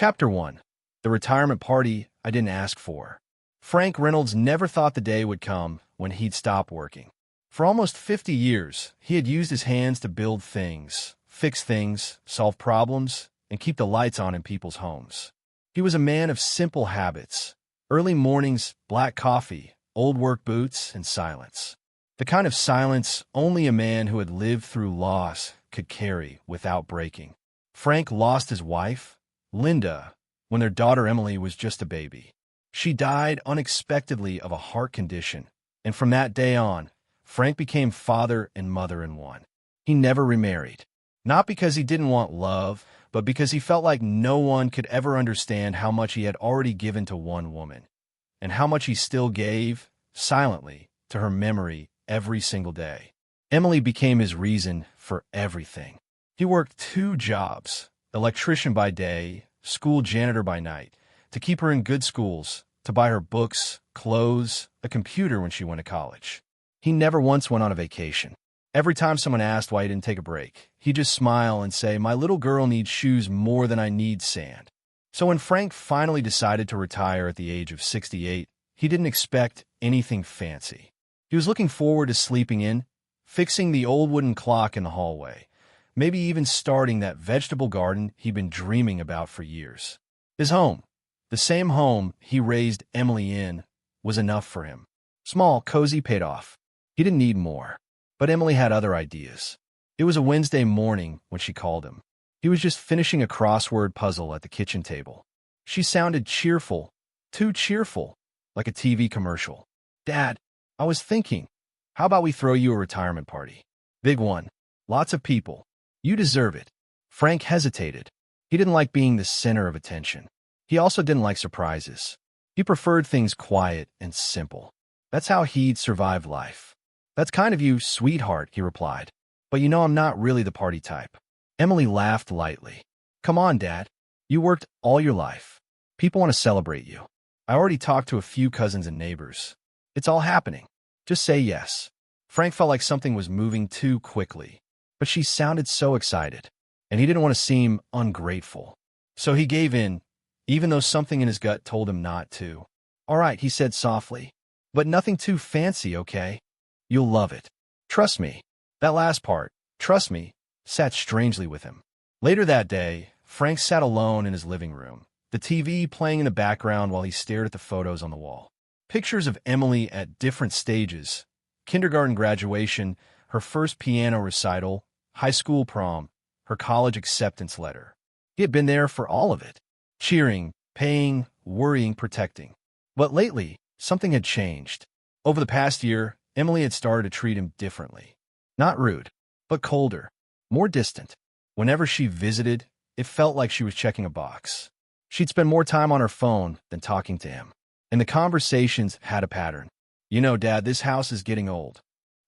Chapter 1. The Retirement Party I Didn't Ask For. Frank Reynolds never thought the day would come when he'd stop working. For almost 50 years, he had used his hands to build things, fix things, solve problems, and keep the lights on in people's homes. He was a man of simple habits: early mornings, black coffee, old work boots, and silence. The kind of silence only a man who had lived through loss could carry without breaking. Frank lost his wife, Linda, when their daughter Emily was just a baby. She died unexpectedly of a heart condition, and from that day on, Frank became father and mother in one. He never remarried, not because he didn't want love, but because he felt like no one could ever understand how much he had already given to one woman, and how much he still gave, silently, to her memory every single day. Emily became his reason for everything. He worked 2 jobs, electrician by day, school janitor by night, to keep her in good schools, to buy her books, clothes, a computer when she went to college. He never once went on a vacation. Every time someone asked why he didn't take a break, he'd just smile and say, "My little girl needs shoes more than I need sand." So when Frank finally decided to retire at the age of 68, he didn't expect anything fancy. He was looking forward to sleeping in, fixing the old wooden clock in the hallway, maybe even starting that vegetable garden he'd been dreaming about for years. His home, the same home he raised Emily in, was enough for him. Small, cozy, paid off. He didn't need more. But Emily had other ideas. It was a Wednesday morning when she called him. He was just finishing a crossword puzzle at the kitchen table. She sounded cheerful, too cheerful, like a TV commercial. "Dad, I was thinking, how about we throw you a retirement party? Big one. Lots of people. You deserve it." Frank hesitated. He didn't like being the center of attention. He also didn't like surprises. He preferred things quiet and simple. That's how he'd survive life. "That's kind of you, sweetheart," he replied. "But you know I'm not really the party type." Emily laughed lightly. "Come on, Dad. You worked all your life. People want to celebrate you. I already talked to a few cousins and neighbors. It's all happening. Just say yes." Frank felt like something was moving too quickly, but she sounded so excited, and he didn't want to seem ungrateful. So he gave in, even though something in his gut told him not to. "All right," he said softly, "but nothing too fancy, okay? You'll love it. Trust me." That last part, "trust me," sat strangely with him. Later that day, Frank sat alone in his living room, the TV playing in the background while he stared at the photos on the wall. Pictures of Emily at different stages: kindergarten graduation, her first piano recital, high school prom, her college acceptance letter. He had been there for all of it, cheering, paying, worrying, protecting. But lately, something had changed. Over the past year, Emily had started to treat him differently. Not rude, but colder, more distant. Whenever she visited, it felt like she was checking a box. She'd spend more time on her phone than talking to him. And the conversations had a pattern. "You know, Dad, this house is getting old.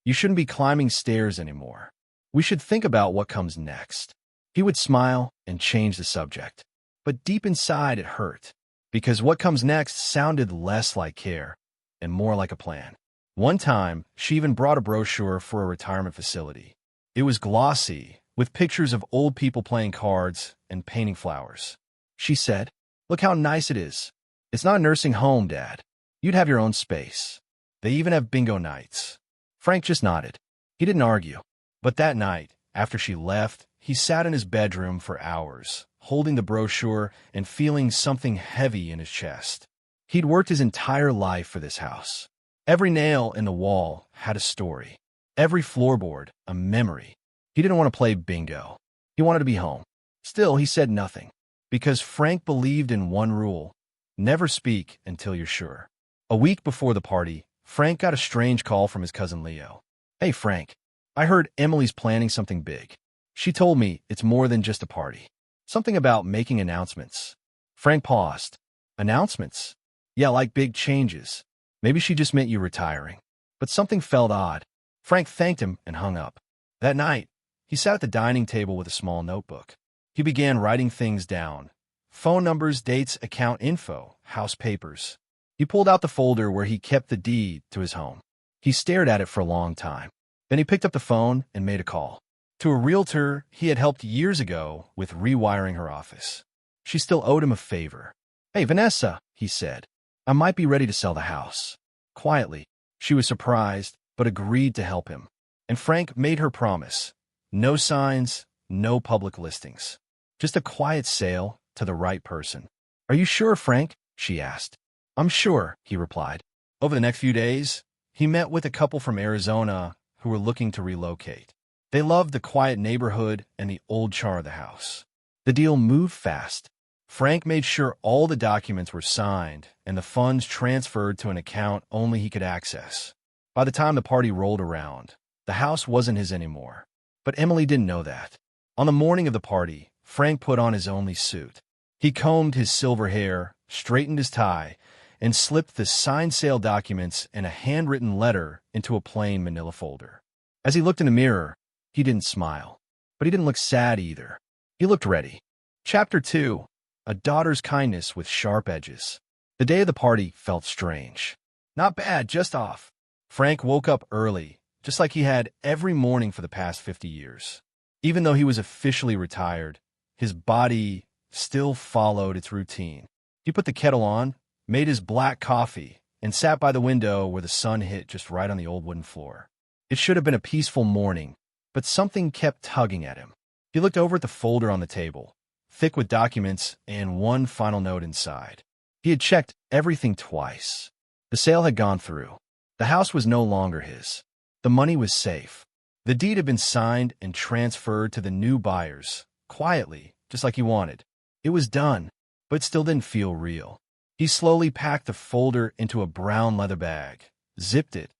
You shouldn't be climbing stairs anymore. We should think about what comes next." He would smile and change the subject. But deep inside it hurt, because what comes next sounded less like care and more like a plan. One time, she even brought a brochure for a retirement facility. It was glossy, with pictures of old people playing cards and painting flowers. She said, "Look how nice it is. It's not a nursing home, Dad. You'd have your own space. They even have bingo nights." Frank just nodded. He didn't argue. But that night, after she left, he sat in his bedroom for hours, holding the brochure and feeling something heavy in his chest. He'd worked his entire life for this house. Every nail in the wall had a story. Every floorboard, a memory. He didn't want to play bingo. He wanted to be home. Still, he said nothing, because Frank believed in one rule: never speak until you're sure. A week before the party, Frank got a strange call from his cousin Leo. "Hey, Frank, I heard Emily's planning something big. She told me it's more than just a party. Something about making announcements." Frank paused. "Announcements?" "Yeah, like big changes. Maybe she just meant you retiring." But something felt odd. Frank thanked him and hung up. That night, he sat at the dining table with a small notebook. He began writing things down: phone numbers, dates, account info, house papers. He pulled out the folder where he kept the deed to his home. He stared at it for a long time. Then he picked up the phone and made a call to a realtor he had helped years ago with rewiring her office. She still owed him a favor. "Hey, Vanessa," he said. "I might be ready to sell the house." Quietly, she was surprised, but agreed to help him. And Frank made her promise. No signs, no public listings. Just a quiet sale to the right person. "Are you sure, Frank?" she asked. "I'm sure," he replied. Over the next few days, he met with a couple from Arizona who were looking to relocate. They loved the quiet neighborhood and the old charm of the house. The deal moved fast. Frank made sure all the documents were signed and the funds transferred to an account only he could access. By the time the party rolled around, the house wasn't his anymore. But Emily didn't know that. On the morning of the party, Frank put on his only suit. He combed his silver hair, straightened his tie, and slipped the signed sale documents and a handwritten letter into a plain manila folder. As he looked in the mirror, he didn't smile. But he didn't look sad either. He looked ready. Chapter 2. A daughter's kindness with sharp edges. The day of the party felt strange. Not bad, just off. Frank woke up early, just like he had every morning for the past 50 years. Even though he was officially retired, his body still followed its routine. He put the kettle on, made his black coffee, and sat by the window where the sun hit just right on the old wooden floor. It should have been a peaceful morning, but something kept tugging at him. He looked over at the folder on the table, thick with documents and one final note inside. He had checked everything twice. The sale had gone through. The house was no longer his. The money was safe. The deed had been signed and transferred to the new buyers, quietly, just like he wanted. It was done, but it still didn't feel real. He slowly packed the folder into a brown leather bag, zipped it,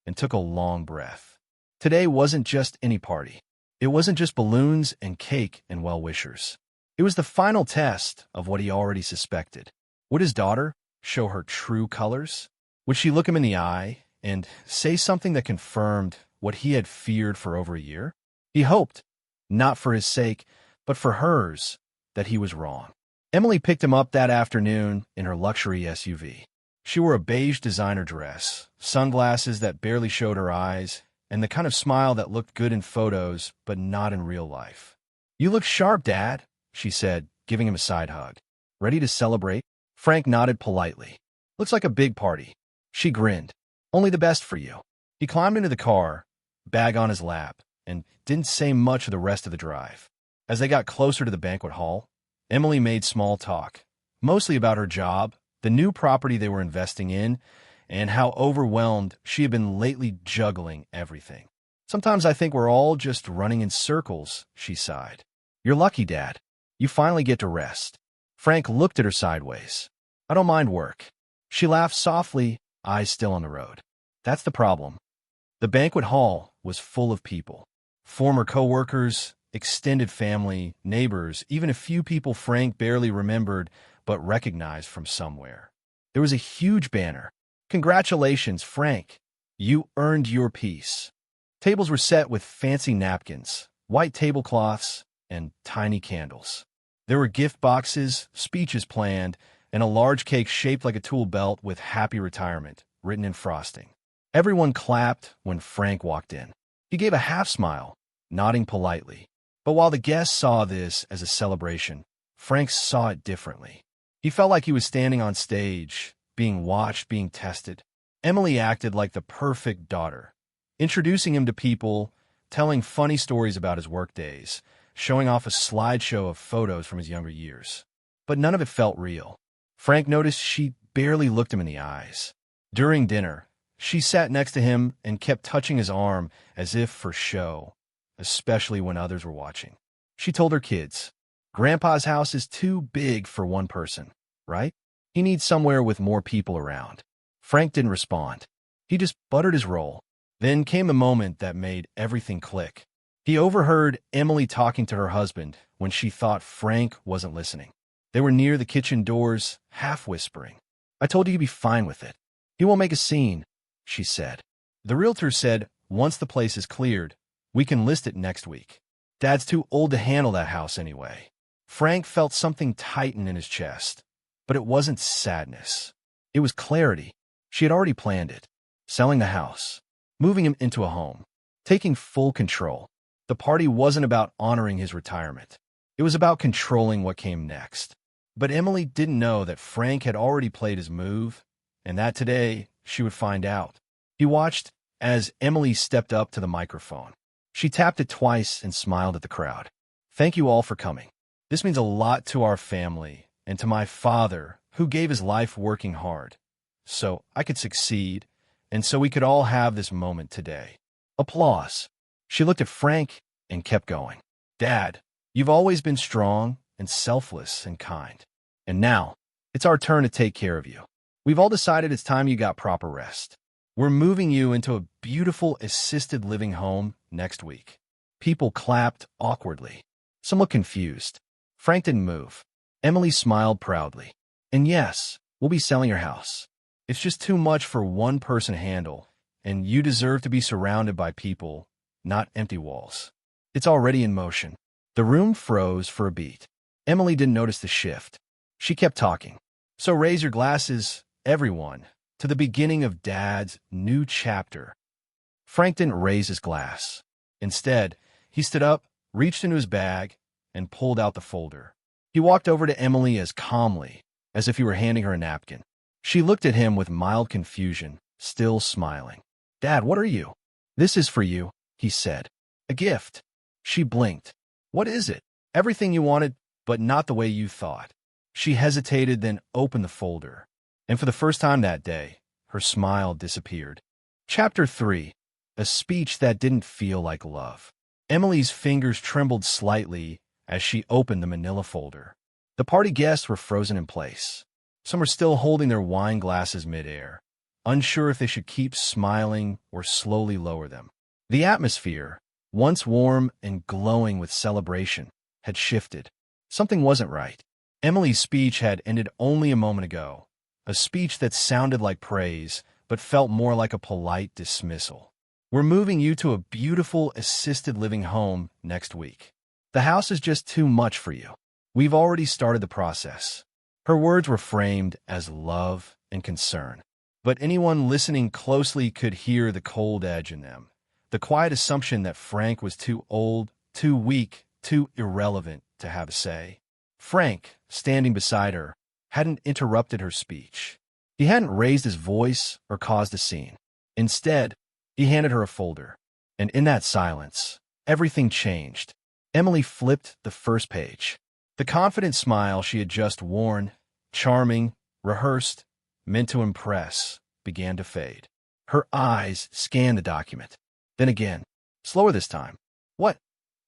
and took a long breath. Today wasn't just any party. It wasn't just balloons and cake and well-wishers. It was the final test of what he already suspected. Would his daughter show her true colors? Would she look him in the eye and say something that confirmed what he had feared for over a year? He hoped, not for his sake, but for hers, that he was wrong. Emily picked him up that afternoon in her luxury SUV. She wore a beige designer dress, sunglasses that barely showed her eyes, and the kind of smile that looked good in photos but not in real life. "You look sharp, Dad," she said, giving him a side hug. "Ready to celebrate?" Frank nodded politely. "Looks like a big party." She grinned. "Only the best for you." He climbed into the car, bag on his lap, and didn't say much of the rest of the drive. As they got closer to the banquet hall, Emily made small talk, mostly about her job, the new property they were investing in, and how overwhelmed she had been lately juggling everything. "Sometimes I think we're all just running in circles," she sighed. "You're lucky, Dad. You finally get to rest." Frank looked at her sideways. "I don't mind work." She laughed softly, eyes still on the road. "That's the problem." The banquet hall was full of people. Former co-workers, extended family, neighbors, even a few people Frank barely remembered but recognized from somewhere. There was a huge banner. "Congratulations, Frank. You earned your piece." Tables were set with fancy napkins, white tablecloths, and tiny candles. There were gift boxes, speeches planned, and a large cake shaped like a tool belt with "Happy Retirement" written in frosting. Everyone clapped when Frank walked in. He gave a half smile, nodding politely. But while the guests saw this as a celebration, Frank saw it differently. He felt like he was standing on stage, being watched, being tested. Emily acted like the perfect daughter, introducing him to people, telling funny stories about his work days, showing off a slideshow of photos from his younger years. But none of it felt real. Frank noticed she barely looked him in the eyes. During dinner, she sat next to him and kept touching his arm as if for show, especially when others were watching. She told her kids, "Grandpa's house is too big for one person, right? He needs somewhere with more people around." Frank didn't respond. He just buttered his roll. Then came the moment that made everything click. He overheard Emily talking to her husband when she thought Frank wasn't listening. They were near the kitchen doors, half whispering. "I told you he'd be fine with it. He won't make a scene," she said. The realtor said, "Once the place is cleared, we can list it next week. Dad's too old to handle that house anyway." Frank felt something tighten in his chest, but it wasn't sadness. It was clarity. She had already planned it. Selling the house, moving him into a home, taking full control. The party wasn't about honoring his retirement. It was about controlling what came next. But Emily didn't know that Frank had already played his move, and that today she would find out. He watched as Emily stepped up to the microphone. She tapped it twice and smiled at the crowd. "Thank you all for coming. This means a lot to our family and to my father, who gave his life working hard, so I could succeed, and so we could all have this moment today." Applause. She looked at Frank and kept going. "Dad, you've always been strong and selfless and kind. And now, it's our turn to take care of you. We've all decided it's time you got proper rest. We're moving you into a beautiful assisted living home next week." People clapped awkwardly. Some looked confused. Frank didn't move. Emily smiled proudly. "And yes, we'll be selling your house. It's just too much for one person to handle, and you deserve to be surrounded by people, not empty walls." It's already in motion. The room froze for a beat. Emily didn't notice the shift. She kept talking. "So raise your glasses, everyone, to the beginning of Dad's new chapter." Frank didn't raise his glass. Instead, he stood up, reached into his bag, and pulled out the folder. He walked over to Emily as calmly as if he were handing her a napkin. She looked at him with mild confusion, still smiling. "Dad, what are you?" "This is for you," he said. "A gift." She blinked. "What is it?" "Everything you wanted, but not the way you thought." She hesitated, then opened the folder. And for the first time that day, her smile disappeared. Chapter 3. A speech that didn't feel like love. Emily's fingers trembled slightly as she opened the manila folder. The party guests were frozen in place. Some were still holding their wine glasses midair, unsure if they should keep smiling or slowly lower them. The atmosphere, once warm and glowing with celebration, had shifted. Something wasn't right. Emily's speech had ended only a moment ago, a speech that sounded like praise, but felt more like a polite dismissal. "We're moving you to a beautiful assisted living home next week. The house is just too much for you. We've already started the process." Her words were framed as love and concern, but anyone listening closely could hear the cold edge in them, the quiet assumption that Frank was too old, too weak, too irrelevant to have a say. Frank, standing beside her, hadn't interrupted her speech. He hadn't raised his voice or caused a scene. Instead, he handed her a folder, and in that silence, everything changed. Emily flipped the first page. The confident smile she had just worn, charming, rehearsed, meant to impress, began to fade. Her eyes scanned the document. Then again, slower this time.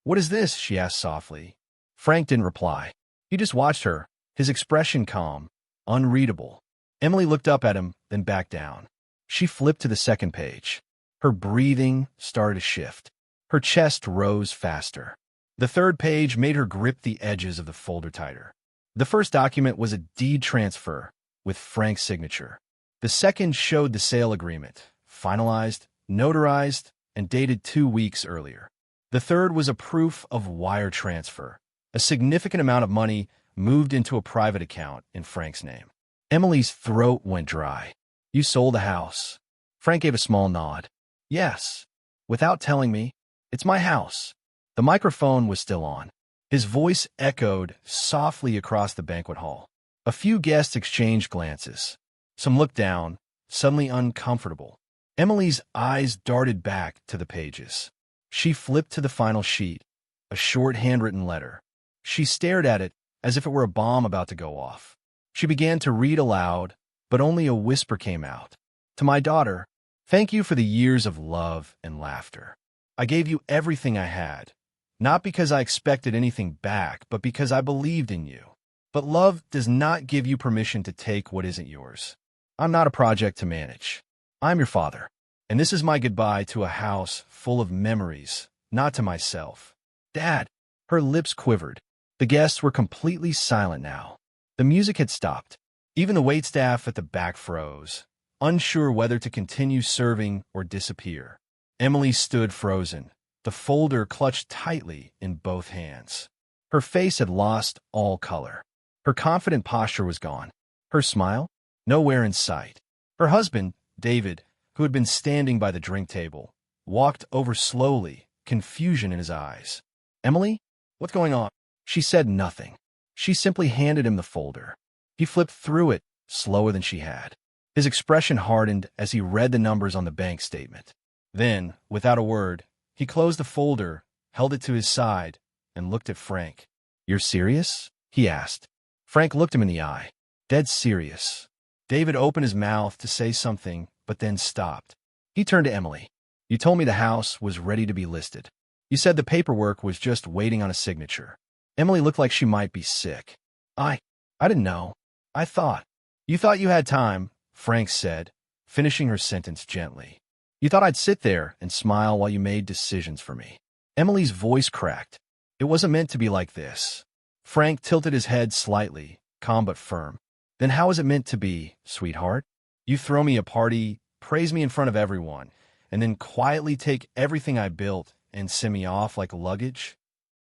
What is this?" she asked softly. Frank didn't reply. He just watched her, his expression calm, unreadable. Emily looked up at him, then back down. She flipped to the second page. Her breathing started to shift. Her chest rose faster. The third page made her grip the edges of the folder tighter. The first document was a deed transfer with Frank's signature. The second showed the sale agreement, finalized, notarized, and dated 2 weeks earlier. The third was a proof of wire transfer. A significant amount of money moved into a private account in Frank's name. Emily's throat went dry. "You sold the house." Frank gave a small nod. "Yes. Without telling me. It's my house." The microphone was still on. His voice echoed softly across the banquet hall. A few guests exchanged glances. Some looked down, suddenly uncomfortable. Emily's eyes darted back to the pages. She flipped to the final sheet, a short handwritten letter. She stared at it as if it were a bomb about to go off. She began to read aloud, but only a whisper came out. "To my daughter, thank you for the years of love and laughter. I gave you everything I had, not because I expected anything back, but because I believed in you. But love does not give you permission to take what isn't yours. I'm not a project to manage. I'm your father, and this is my goodbye to a house full of memories, not to myself." "Dad!" Her lips quivered. The guests were completely silent now. The music had stopped. Even the waitstaff at the back froze, unsure whether to continue serving or disappear. Emily stood frozen, the folder clutched tightly in both hands. Her face had lost all color. Her confident posture was gone. Her smile? Nowhere in sight. Her husband, David, who had been standing by the drink table, walked over slowly, confusion in his eyes. "Emily? What's going on?" She said nothing. She simply handed him the folder. He flipped through it, slower than she had. His expression hardened as he read the numbers on the bank statement. Then, without a word, he closed the folder, held it to his side, and looked at Frank. "You're serious?" he asked. Frank looked him in the eye. "Dead serious." David opened his mouth to say something, but then stopped. He turned to Emily. "You told me the house was ready to be listed. You said the paperwork was just waiting on a signature." Emily looked like she might be sick. I didn't know. I thought." "You thought you had time," Frank said, finishing her sentence gently. "You thought I'd sit there and smile while you made decisions for me." Emily's voice cracked. "It wasn't meant to be like this." Frank tilted his head slightly, calm but firm. "Then how is it meant to be, sweetheart? You throw me a party, praise me in front of everyone, and then quietly take everything I built and send me off like luggage?"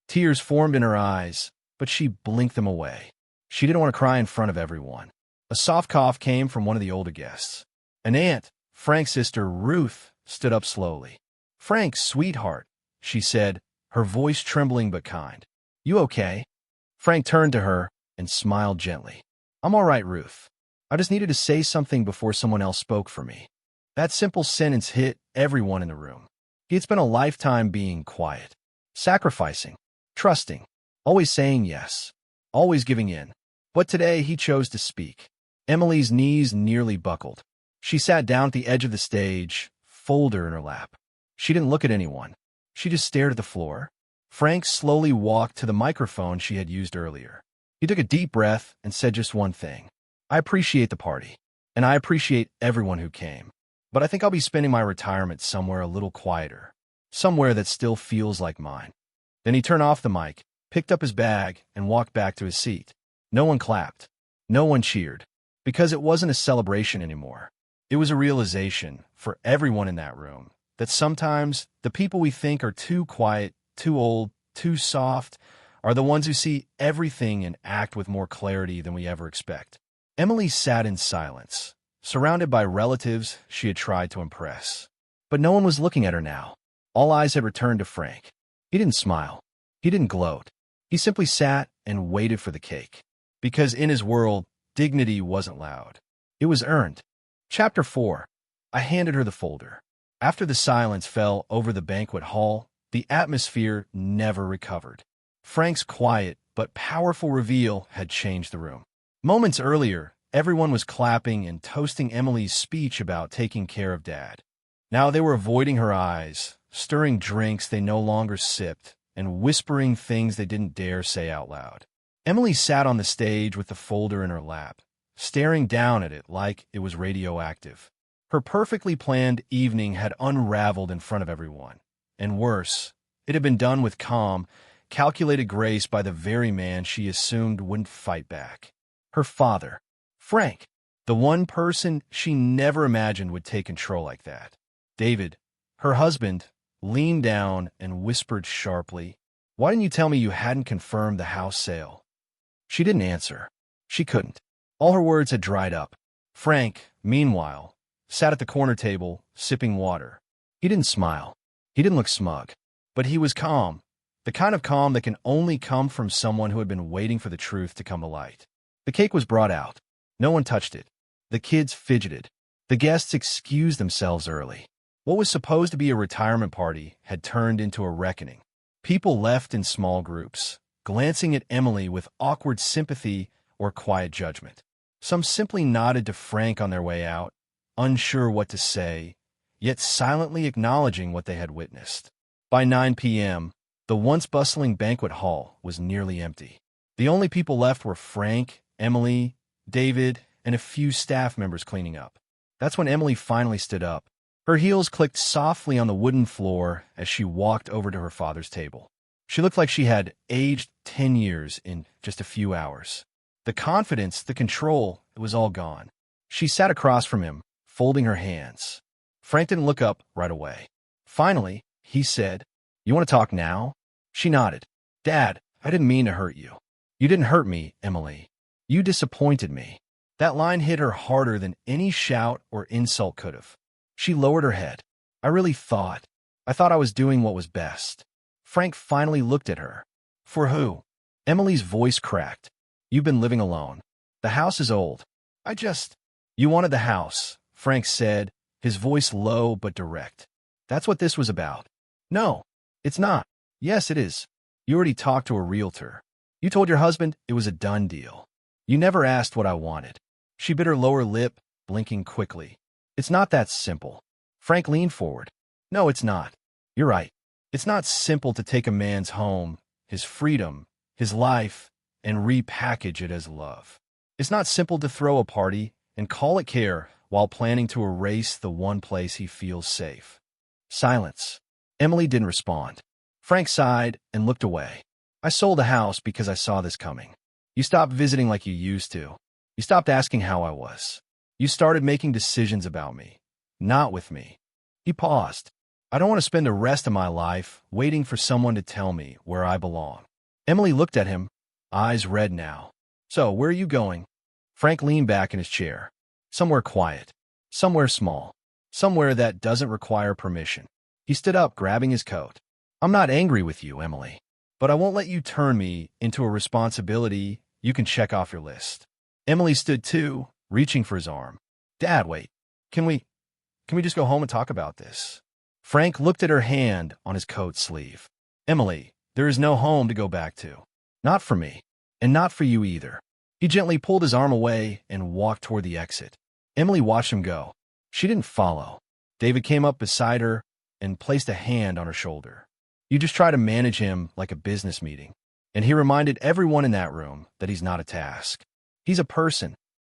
Tears formed in her eyes, but she blinked them away. She didn't want to cry in front of everyone. A soft cough came from one of the older guests. An aunt, Frank's sister, Ruth, stood up slowly. "Frank, sweetheart," she said, her voice trembling but kind. "You okay?" Frank turned to her and smiled gently. "I'm all right, Ruth. I just needed to say something before someone else spoke for me." That simple sentence hit everyone in the room. He had spent a lifetime being quiet, sacrificing, trusting, always saying yes, always giving in. But today he chose to speak. Emily's knees nearly buckled. She sat down at the edge of the stage, folder in her lap. She didn't look at anyone. She just stared at the floor. Frank slowly walked to the microphone she had used earlier. He took a deep breath and said just one thing. "I appreciate the party, and I appreciate everyone who came. But I think I'll be spending my retirement somewhere a little quieter, somewhere that still feels like mine." Then he turned off the mic, picked up his bag, and walked back to his seat. No one clapped. No one cheered. Because it wasn't a celebration anymore. It was a realization, for everyone in that room, that sometimes the people we think are too quiet, too old, too soft, are the ones who see everything and act with more clarity than we ever expect. Emily sat in silence, surrounded by relatives she had tried to impress. But no one was looking at her now. All eyes had returned to Frank. He didn't smile. He didn't gloat. He simply sat and waited for the cake. Because in his world, dignity wasn't loud. It was earned. Chapter 4. I handed her the folder. After the silence fell over the banquet hall, the atmosphere never recovered. Frank's quiet but powerful reveal had changed the room. Moments earlier, everyone was clapping and toasting Emily's speech about taking care of Dad. Now they were avoiding her eyes, stirring drinks they no longer sipped, and whispering things they didn't dare say out loud. Emily sat on the stage with the folder in her lap, staring down at it like it was radioactive. Her perfectly planned evening had unraveled in front of everyone. And worse, it had been done with calm, calculated grace by the very man she assumed wouldn't fight back. Her father, Frank, the one person she never imagined would take control like that. David, her husband, leaned down and whispered sharply, "Why didn't you tell me you hadn't confirmed the house sale?" She didn't answer. She couldn't. All her words had dried up. Frank, meanwhile, sat at the corner table, sipping water. He didn't smile. He didn't look smug. But he was calm, the kind of calm that can only come from someone who had been waiting for the truth to come to light. The cake was brought out. No one touched it. The kids fidgeted. The guests excused themselves early. What was supposed to be a retirement party had turned into a reckoning. People left in small groups, glancing at Emily with awkward sympathy or quiet judgment. Some simply nodded to Frank on their way out, unsure what to say, yet silently acknowledging what they had witnessed. By 9 p.m., the once bustling banquet hall was nearly empty. The only people left were Frank, Emily, David, and a few staff members cleaning up. That's when Emily finally stood up. Her heels clicked softly on the wooden floor as she walked over to her father's table. She looked like she had aged 10 years in just a few hours. The confidence, the control, it was all gone. She sat across from him, folding her hands. Frank didn't look up right away. Finally, he said, "You want to talk now?" She nodded. "Dad, I didn't mean to hurt you." "You didn't hurt me, Emily. You disappointed me." That line hit her harder than any shout or insult could have. She lowered her head. I thought I was doing what was best." Frank finally looked at her. "For who?" Emily's voice cracked. You've been living alone. The house is old. I just... You wanted the house, Frank said, his voice low but direct. That's what this was about. No, it's not. Yes, it is. You already talked to a realtor. You told your husband it was a done deal. You never asked what I wanted. She bit her lower lip, blinking quickly. It's not that simple. Frank leaned forward. No, it's not. You're right. It's not simple to take a man's home, his freedom, his life, and repackage it as love. It's not simple to throw a party and call it care while planning to erase the one place he feels safe. Silence. Emily didn't respond. Frank sighed and looked away. I sold the house because I saw this coming. You stopped visiting like you used to. You stopped asking how I was. You started making decisions about me, not with me. He paused. I don't want to spend the rest of my life waiting for someone to tell me where I belong. Emily looked at him, eyes red now. So, where are you going? Frank leaned back in his chair. Somewhere quiet. Somewhere small. Somewhere that doesn't require permission. He stood up, grabbing his coat. I'm not angry with you, Emily, but I won't let you turn me into a responsibility you can check off your list. Emily stood too, reaching for his arm. Dad, wait. Can we just go home and talk about this? Frank looked at her hand on his coat sleeve. Emily, there is no home to go back to. Not for me, and not for you either. He gently pulled his arm away and walked toward the exit. Emily watched him go. She didn't follow. David came up beside her and placed a hand on her shoulder. You just try to manage him like a business meeting. And he reminded everyone in that room that he's not a task. He's a person.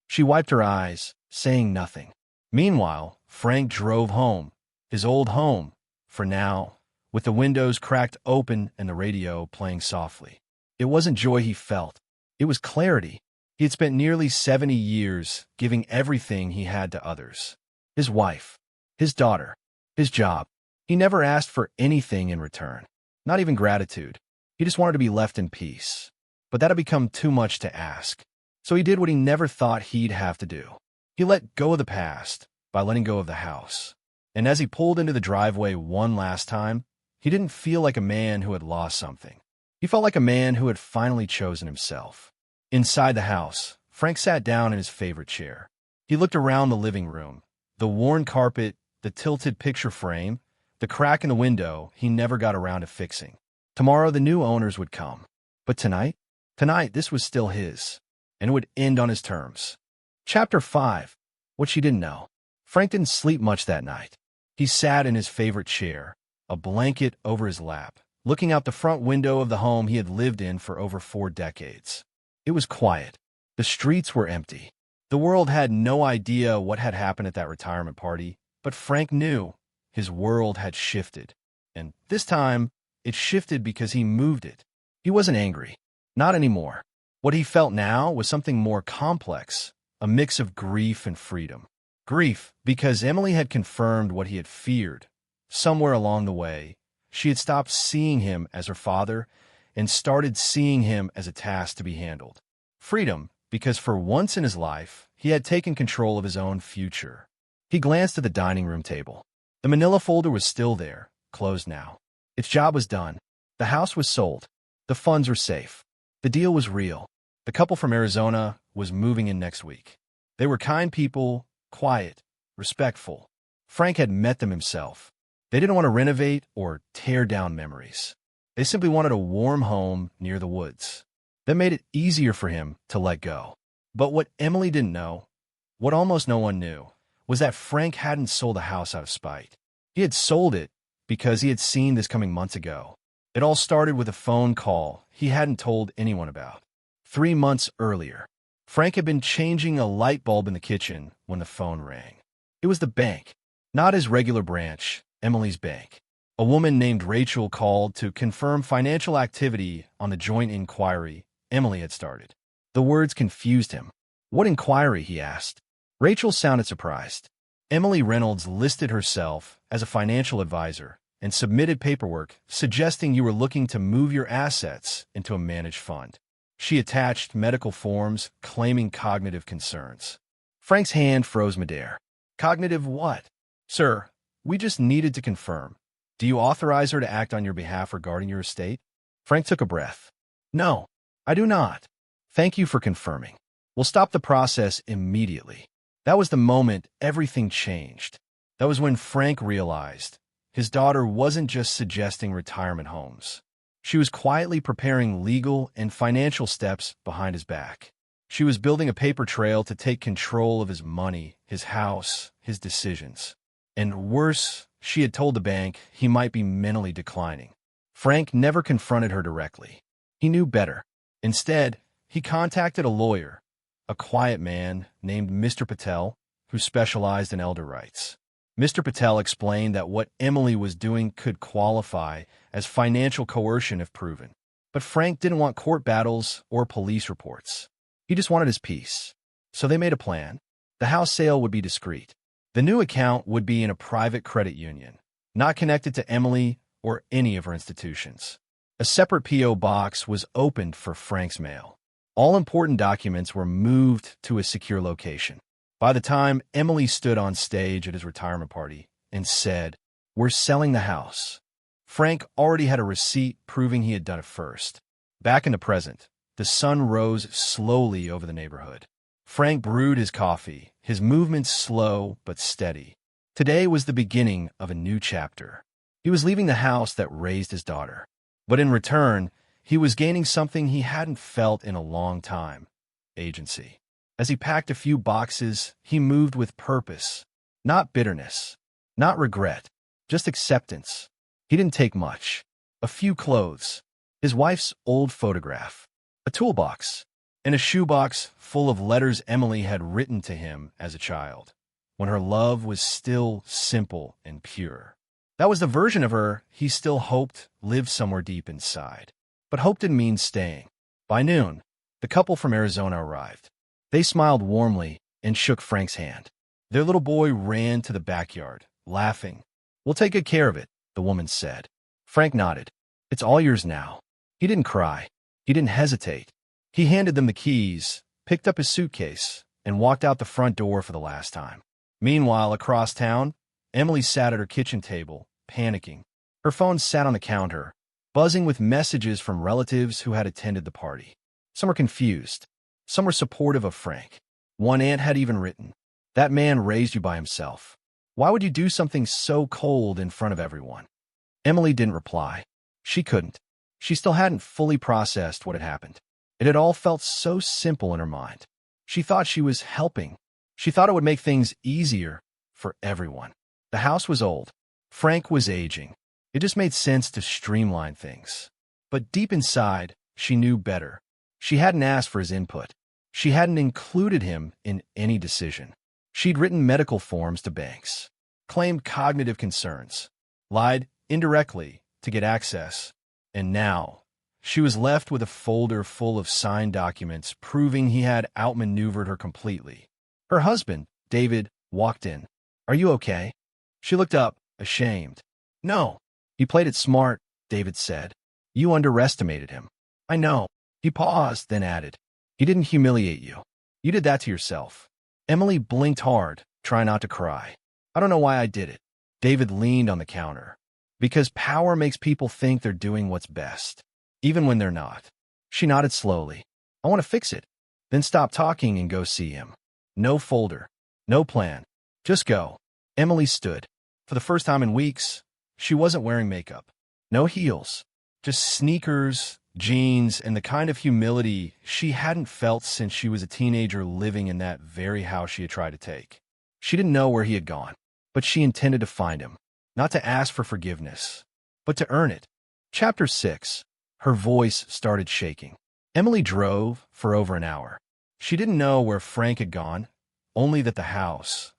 She wiped her eyes, saying nothing. Meanwhile, Frank drove home, his old home, for now, with the windows cracked open and the radio playing softly. It wasn't joy he felt. It was clarity. He had spent nearly 70 years giving everything he had to others. His wife, his daughter, his job. He never asked for anything in return, not even gratitude. He just wanted to be left in peace. But that had become too much to ask. So he did what he never thought he'd have to do. He let go of the past by letting go of the house. And as he pulled into the driveway one last time, he didn't feel like a man who had lost something. He felt like a man who had finally chosen himself. Inside the house, Frank sat down in his favorite chair. He looked around the living room, the worn carpet, the tilted picture frame, the crack in the window he never got around to fixing. Tomorrow the new owners would come. But tonight, this was still his, and it would end on his terms. Chapter 5. What she didn't know. Frank didn't sleep much that night. He sat in his favorite chair, a blanket over his lap, looking out the front window of the home he had lived in for over 4 decades. It was quiet. The streets were empty. The world had no idea what had happened at that retirement party, but Frank knew his world had shifted. And this time, it shifted because he moved it. He wasn't angry. Not anymore. What he felt now was something more complex, a mix of grief and freedom. Grief, because Emily had confirmed what he had feared. Somewhere along the way, she had stopped seeing him as her father and started seeing him as a task to be handled. Freedom, because for once in his life, he had taken control of his own future. He glanced at the dining room table. The manila folder was still there, closed now. Its job was done. The house was sold. The funds were safe. The deal was real. The couple from Arizona was moving in next week. They were kind people, quiet, respectful. Frank had met them himself. They didn't want to renovate or tear down memories. They simply wanted a warm home near the woods. That made it easier for him to let go. But what Emily didn't know, what almost no one knew, was that Frank hadn't sold the house out of spite. He had sold it because he had seen this coming months ago. It all started with a phone call he hadn't told anyone about. 3 months earlier, Frank had been changing a light bulb in the kitchen when the phone rang. It was the bank, not his regular branch, Emily's bank. A woman named Rachel called to confirm financial activity on the joint inquiry Emily had started. The words confused him. What inquiry, he asked. Rachel sounded surprised. Emily Reynolds listed herself as a financial advisor and submitted paperwork suggesting you were looking to move your assets into a managed fund. She attached medical forms claiming cognitive concerns. Frank's hand froze midair. Cognitive what? Sir, we just needed to confirm. Do you authorize her to act on your behalf regarding your estate? Frank took a breath. No, I do not. Thank you for confirming. We'll stop the process immediately. That was the moment everything changed. That was when Frank realized his daughter wasn't just suggesting retirement homes. She was quietly preparing legal and financial steps behind his back. She was building a paper trail to take control of his money, his house, his decisions. And worse, she had told the bank he might be mentally declining. Frank never confronted her directly. He knew better. Instead, he contacted a lawyer, a quiet man named Mr. Patel, who specialized in elder rights. Mr. Patel explained that what Emily was doing could qualify as financial coercion if proven. But Frank didn't want court battles or police reports. He just wanted his peace. So they made a plan. The house sale would be discreet. The new account would be in a private credit union, not connected to Emily or any of her institutions. A separate P.O. box was opened for Frank's mail. All important documents were moved to a secure location. By the time Emily stood on stage at his retirement party and said, "We're selling the house," Frank already had a receipt proving he had done it first. Back in the present, the sun rose slowly over the neighborhood. Frank brewed his coffee, his movements slow but steady. Today was the beginning of a new chapter. He was leaving the house that raised his daughter. But in return, he was gaining something he hadn't felt in a long time: agency. As he packed a few boxes, he moved with purpose. Not bitterness, not regret, just acceptance. He didn't take much. A few clothes, his wife's old photograph, a toolbox, and a shoebox full of letters Emily had written to him as a child, when her love was still simple and pure. That was the version of her he still hoped lived somewhere deep inside. But hope didn't mean staying. By noon, the couple from Arizona arrived. They smiled warmly and shook Frank's hand. Their little boy ran to the backyard, laughing. "We'll take good care of it," the woman said. Frank nodded. "It's all yours now." He didn't cry. He didn't hesitate. He handed them the keys, picked up his suitcase, and walked out the front door for the last time. Meanwhile, across town, Emily sat at her kitchen table, panicking. Her phone sat on the counter, buzzing with messages from relatives who had attended the party. Some were confused. Some were supportive of Frank. One aunt had even written, "That man raised you by himself. Why would you do something so cold in front of everyone?" Emily didn't reply. She couldn't. She still hadn't fully processed what had happened. It had all felt so simple in her mind. She thought she was helping. She thought it would make things easier for everyone. The house was old. Frank was aging. It just made sense to streamline things. But deep inside, she knew better. She hadn't asked for his input. She hadn't included him in any decision. She'd written medical forms to banks, claimed cognitive concerns, lied indirectly to get access, and now she was left with a folder full of signed documents proving he had outmaneuvered her completely. Her husband, David, walked in. "Are you okay?" She looked up, ashamed. "No." "He played it smart," David said. "You underestimated him." "I know." He paused, then added, "He didn't humiliate you. You did that to yourself." Emily blinked hard, trying not to cry. "I don't know why I did it." David leaned on the counter. "Because power makes people think they're doing what's best, even when they're not." She nodded slowly. "I want to fix it." Then stop talking and go see him. No folder, no plan. Just go. Emily stood. For the first time in weeks, she wasn't wearing makeup. No heels. Just sneakers, jeans, and the kind of humility she hadn't felt since she was a teenager living in that very house she had tried to take. She didn't know where he had gone, but she intended to find him, not to ask for forgiveness, but to earn it. Chapter 6. Her voice started shaking. Emily drove for over an hour. She didn't know where Frank had gone, only that the house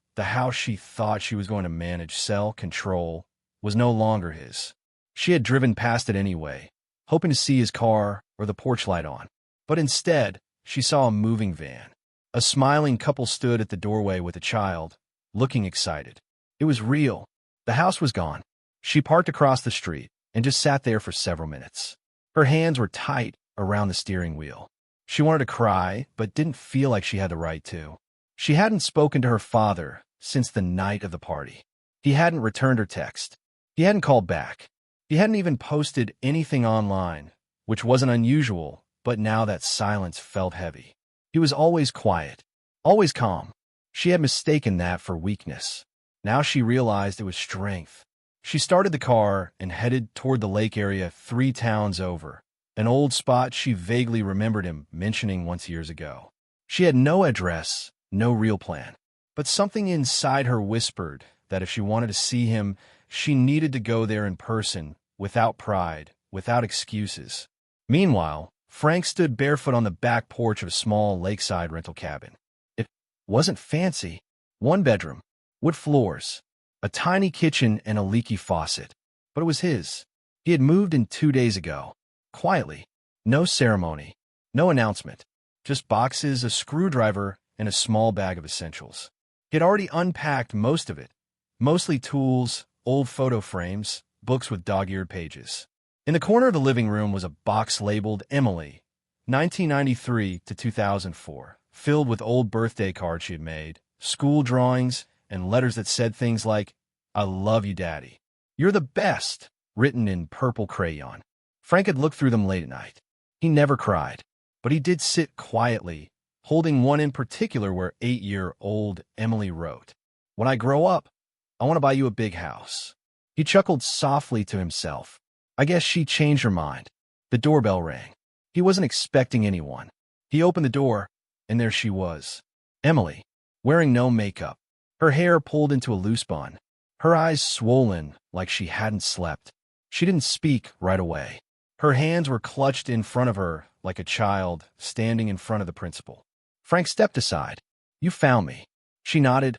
she thought she was going to manage, sell, control, was no longer his. She had driven past it anyway, hoping to see his car or the porch light on. But instead, she saw a moving van. A smiling couple stood at the doorway with a child, looking excited. It was real. The house was gone. She parked across the street and just sat there for several minutes. Her hands were tight around the steering wheel. She wanted to cry, but didn't feel like she had the right to. She hadn't spoken to her father since the night of the party. He hadn't returned her text. He hadn't called back. He hadn't even posted anything online, which wasn't unusual but now that silence felt heavy. He was always quiet, always calm. She had mistaken that for weakness. Now she realized it was strength. She started the car and headed toward the lake area 3 towns over, an old spot she vaguely remembered him mentioning once years ago. She had no address, no real plan. But something inside her whispered that if she wanted to see him, she needed to go there in person, without pride, without excuses. Meanwhile, Frank stood barefoot on the back porch of a small lakeside rental cabin. It wasn't fancy. 1 bedroom, wood floors, a tiny kitchen and a leaky faucet. But it was his. He had moved in 2 days ago. Quietly. No ceremony. No announcement. Just boxes, a screwdriver, and a small bag of essentials. He had already unpacked most of it. Mostly tools, old photo frames, books with dog-eared pages. In the corner of the living room was a box labeled Emily, 1993 to 2004, filled with old birthday cards she had made, school drawings, and letters that said things like, "I love you, Daddy. You're the best," written in purple crayon. Frank had looked through them late at night. He never cried, but he did sit quietly, holding one in particular where 8-year-old Emily wrote, "When I grow up, I want to buy you a big house." He chuckled softly to himself. I guess she changed her mind. The doorbell rang. He wasn't expecting anyone. He opened the door, and there she was. Emily, wearing no makeup, her hair pulled into a loose bun, her eyes swollen like she hadn't slept. She didn't speak right away. Her hands were clutched in front of her like a child standing in front of the principal. Frank stepped aside. "You found me." She nodded,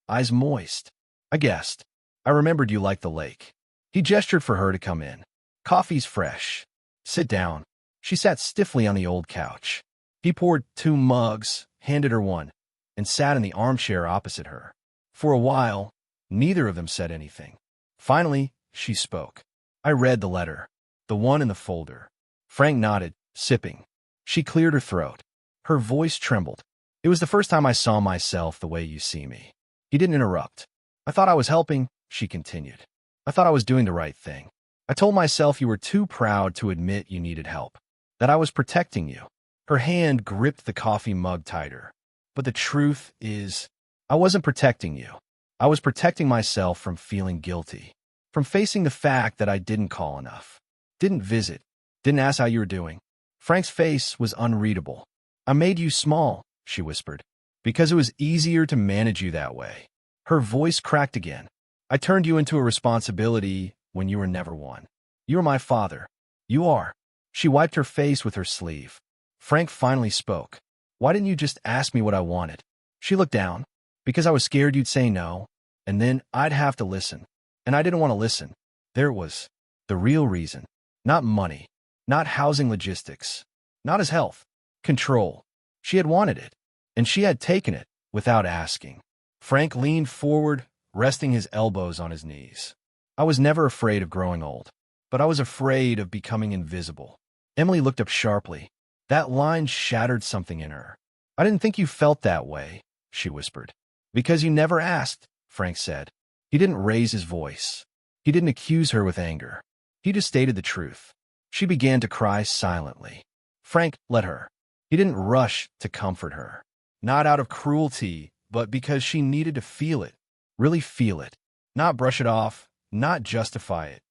eyes moist. "I guessed. I remembered you liked the lake." He gestured for her to come in. "Coffee's fresh. Sit down." She sat stiffly on the old couch. He poured 2 mugs, handed her one, and sat in the armchair opposite her. For a while, neither of them said anything. Finally, she spoke. "I read the letter. The one in the folder." Frank nodded, sipping. She cleared her throat. Her voice trembled. "It was the first time I saw myself the way you see me." He didn't interrupt. "I thought I was helping," she continued. "I thought I was doing the right thing. I told myself you were too proud to admit you needed help, that I was protecting you." Her hand gripped the coffee mug tighter. "But the truth is, I wasn't protecting you. I was protecting myself from feeling guilty, from facing the fact that I didn't call enough, didn't visit, didn't ask how you were doing." Frank's face was unreadable. "I made you small," she whispered, "because it was easier to manage you that way." Her voice cracked again. "I turned you into a responsibility when you were never one. You were my father. You are." She wiped her face with her sleeve. Frank finally spoke. "Why didn't you just ask me what I wanted?" She looked down. "Because I was scared you'd say no, and then I'd have to listen. And I didn't want to listen." There it was. The real reason. Not money. Not housing logistics. Not his health. Control. She had wanted it, and she had taken it without asking. Frank leaned forward, resting his elbows on his knees. "I was never afraid of growing old, but I was afraid of becoming invisible." Emily looked up sharply. That line shattered something in her. "I didn't think you felt that way," she whispered. "Because you never asked," Frank said. He didn't raise his voice. He didn't accuse her with anger. He just stated the truth. She began to cry silently. Frank let her. He didn't rush to comfort her. Not out of cruelty, but because she needed to feel it. Really feel it. Not brush it off. Not justify it.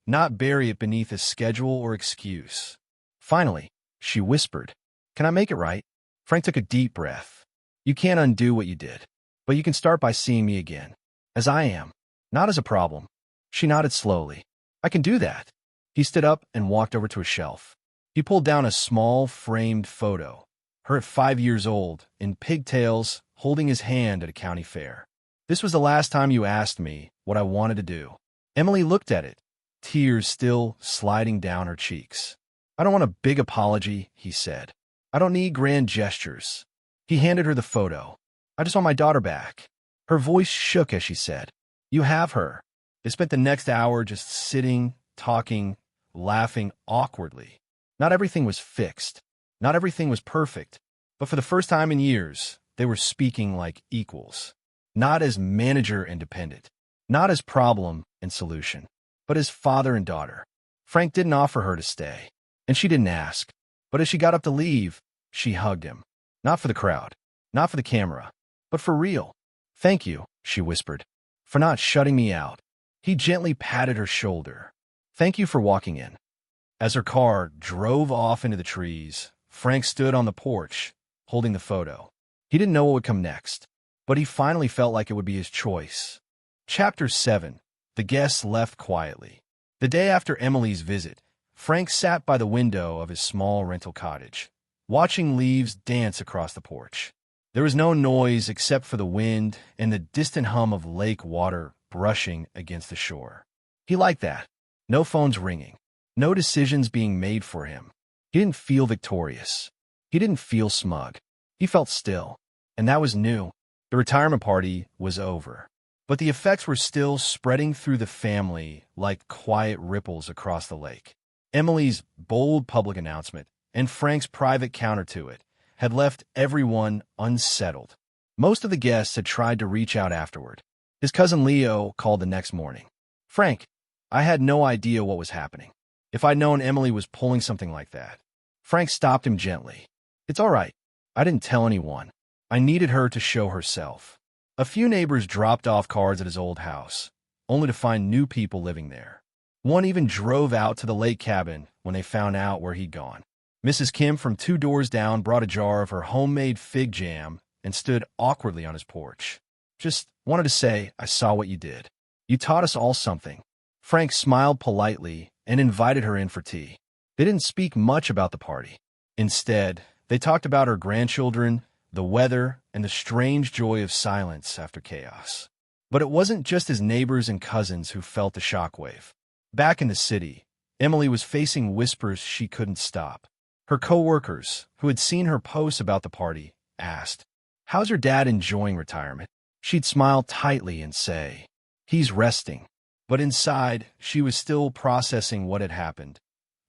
Not bury it beneath a schedule or excuse. Finally, she whispered, "Can I make it right?" Frank took a deep breath. "You can't undo what you did, but you can start by seeing me again, as I am, not as a problem." She nodded slowly. "I can do that." He stood up and walked over to a shelf. He pulled down a small framed photo, her at 5 years old, in pigtails, holding his hand at a county fair. "This was the last time you asked me what I wanted to do." Emily looked at it, tears still sliding down her cheeks. "I don't want a big apology," he said. "I don't need grand gestures." He handed her the photo. "I just want my daughter back." Her voice shook as she said, "You have her." They spent the next hour just sitting, talking, laughing awkwardly. Not everything was fixed. Not everything was perfect. But for the first time in years, they were speaking like equals. Not as manager and dependent. Not as problem and solution. But as father and daughter. Frank didn't offer her to stay. And she didn't ask. But as she got up to leave, she hugged him. Not for the crowd, not for the camera, but for real. "Thank you," she whispered, "for not shutting me out." He gently patted her shoulder. "Thank you for walking in." As her car drove off into the trees, Frank stood on the porch, holding the photo. He didn't know what would come next, but he finally felt like it would be his choice. Chapter 7. The guests left quietly. The day after Emily's visit, Frank sat by the window of his small rental cottage, watching leaves dance across the porch. There was no noise except for the wind and the distant hum of lake water brushing against the shore. He liked that. No phones ringing. No decisions being made for him. He didn't feel victorious. He didn't feel smug. He felt still. And that was new. The retirement party was over. But the effects were still spreading through the family like quiet ripples across the lake. Emily's bold public announcement and Frank's private counter to it had left everyone unsettled. Most of the guests had tried to reach out afterward. His cousin Leo called the next morning. "Frank, I had no idea what was happening. If I'd known Emily was pulling something like that." Frank stopped him gently. "It's all right. I didn't tell anyone. I needed her to show herself." A few neighbors dropped off cards at his old house, only to find new people living there. One even drove out to the lake cabin when they found out where he'd gone. Mrs. Kim from 2 doors down brought a jar of her homemade fig jam and stood awkwardly on his porch. "Just wanted to say I saw what you did. You taught us all something." Frank smiled politely and invited her in for tea. They didn't speak much about the party. Instead, they talked about her grandchildren, the weather, and the strange joy of silence after chaos. But it wasn't just his neighbors and cousins who felt the shockwave. Back in the city, Emily was facing whispers she couldn't stop. Her co-workers, who had seen her posts about the party, asked, "How's your dad enjoying retirement?" She'd smile tightly and say, "He's resting." But inside, she was still processing what had happened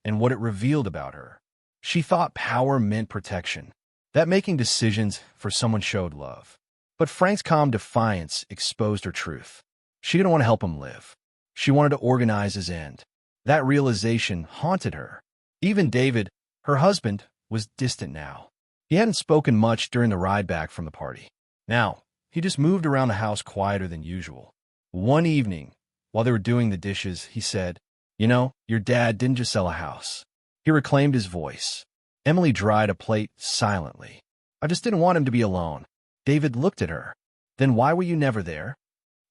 and what it revealed about her. She thought power meant protection, that making decisions for someone showed love. But Frank's calm defiance exposed her truth. She didn't want to help him live. She wanted to organize his end. That realization haunted her. Even David, her husband, was distant now. He hadn't spoken much during the ride back from the party. Now, he just moved around the house quieter than usual. One evening, while they were doing the dishes, he said, "You know, your dad didn't just sell a house." He reclaimed his voice. Emily dried a plate silently. "I just didn't want him to be alone." David looked at her. "Then why were you never there?"